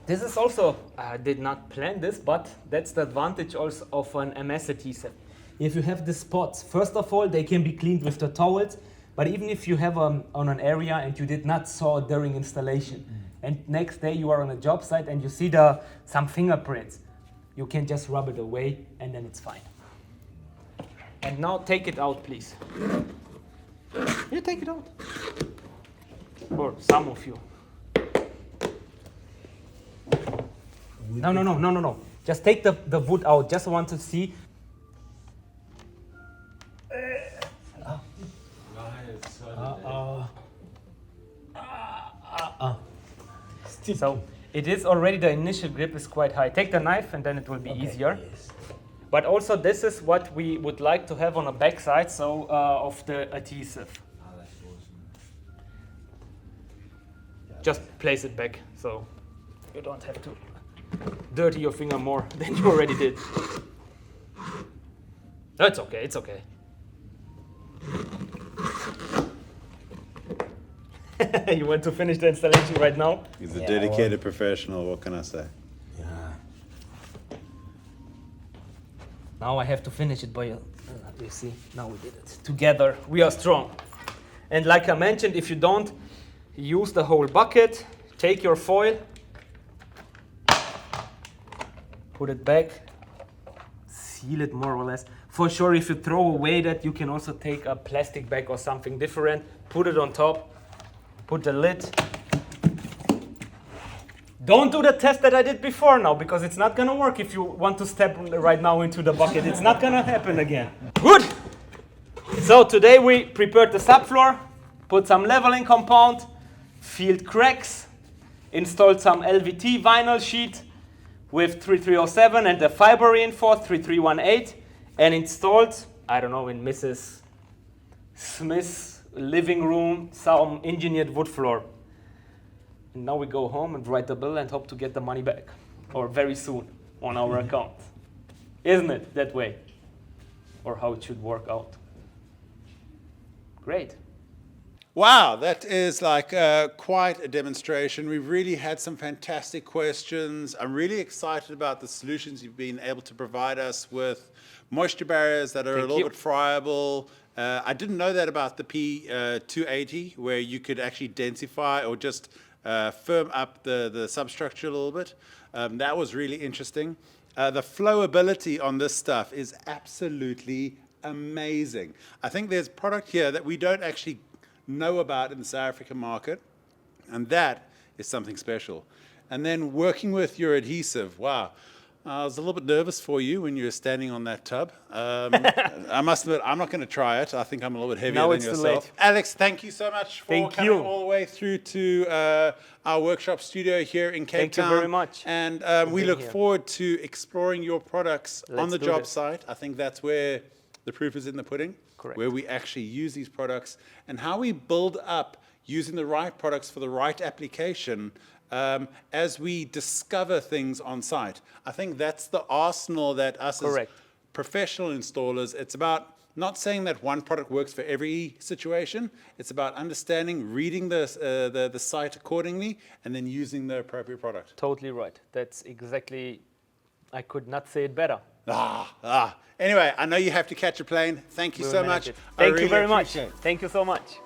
Speaker 2: This is also, I did not plan this, but that's the advantage also of an MS adhesive. If you have the spots, first of all, they can be cleaned with the towels, but even if you have on an area and you did not saw it during installation, and next day you are on a job site and you see some fingerprints, you can just rub it away and then it's fine. And now take it out, please. Yeah, take it out. Or some of you. No. Just take the wood out. Just want to see. So it is already, the initial grip is quite high. Take the knife and then it will be easier. Yes. But also this is what we would like to have on the back side, so of the adhesive. Just place it back so you don't have to dirty your finger more than you already did. No, it's okay, it's okay. You want to finish the installation right now?
Speaker 1: He's a dedicated professional, what can I say?
Speaker 7: Yeah.
Speaker 2: Now I have to finish it by You see, now we did it. Together, we are strong. And like I mentioned, if you don't use the whole bucket, take your foil, put it back, seal it more or less. For sure, if you throw away that, you can also take a plastic bag or something different, put it on top, put the lid. Don't do the test that I did before now, because it's not gonna work if you want to step right now into the bucket. It's not gonna happen again. Good! So today we prepared the subfloor, put some leveling compound, filled cracks, installed some LVT vinyl sheet with 3307 and the fiber reinforced 3318, and installed, I don't know, in Mrs. Smith's living room, some engineered wood floor. And now we go home and write the bill and hope to get the money back, or very soon on our account. Isn't it that way? Or how it should work out. Great.
Speaker 1: Wow, that is like quite a demonstration. We've really had some fantastic questions. I'm really excited about the solutions you've been able to provide us with moisture barriers that are a little bit friable. I didn't know that about the P280, where you could actually densify or just firm up the substructure a little bit. That was really interesting. The flowability on this stuff is absolutely amazing. I think there's product here that we don't actually know about in the South African market, and that is something special. And then working with your adhesive, wow. I was a little bit nervous for you when you were standing on that tub. I must admit, I'm not going to try it. I think I'm a little bit heavier
Speaker 2: Now
Speaker 1: than
Speaker 2: it's too
Speaker 1: yourself.
Speaker 2: late.
Speaker 1: Alex, thank you so much for
Speaker 2: Thank
Speaker 1: coming
Speaker 2: you.
Speaker 1: all the way through to our workshop studio here in Cape
Speaker 2: Thank you
Speaker 1: Town.
Speaker 2: very much
Speaker 1: And we
Speaker 2: being
Speaker 1: look
Speaker 2: here.
Speaker 1: forward to exploring your products on
Speaker 2: Let's
Speaker 1: the
Speaker 2: do
Speaker 1: job
Speaker 2: this.
Speaker 1: site. I think that's where the proof is in the pudding.
Speaker 2: Correct.
Speaker 1: Where we actually use these products and how we build up using the right products for the right application as we discover things on site. I think that's the arsenal that us
Speaker 2: Correct.
Speaker 1: as professional installers, it's about not saying that one product works for every situation. It's about understanding, reading the site accordingly, and then using the appropriate product.
Speaker 2: Totally right. That's exactly, I could not say it better.
Speaker 1: Anyway, I know you have to catch a plane. Thank you
Speaker 2: We will
Speaker 1: so
Speaker 2: manage
Speaker 1: much.
Speaker 2: it.
Speaker 1: I
Speaker 2: Thank you
Speaker 1: really
Speaker 2: very much.
Speaker 1: appreciate it.
Speaker 2: Thank you so much.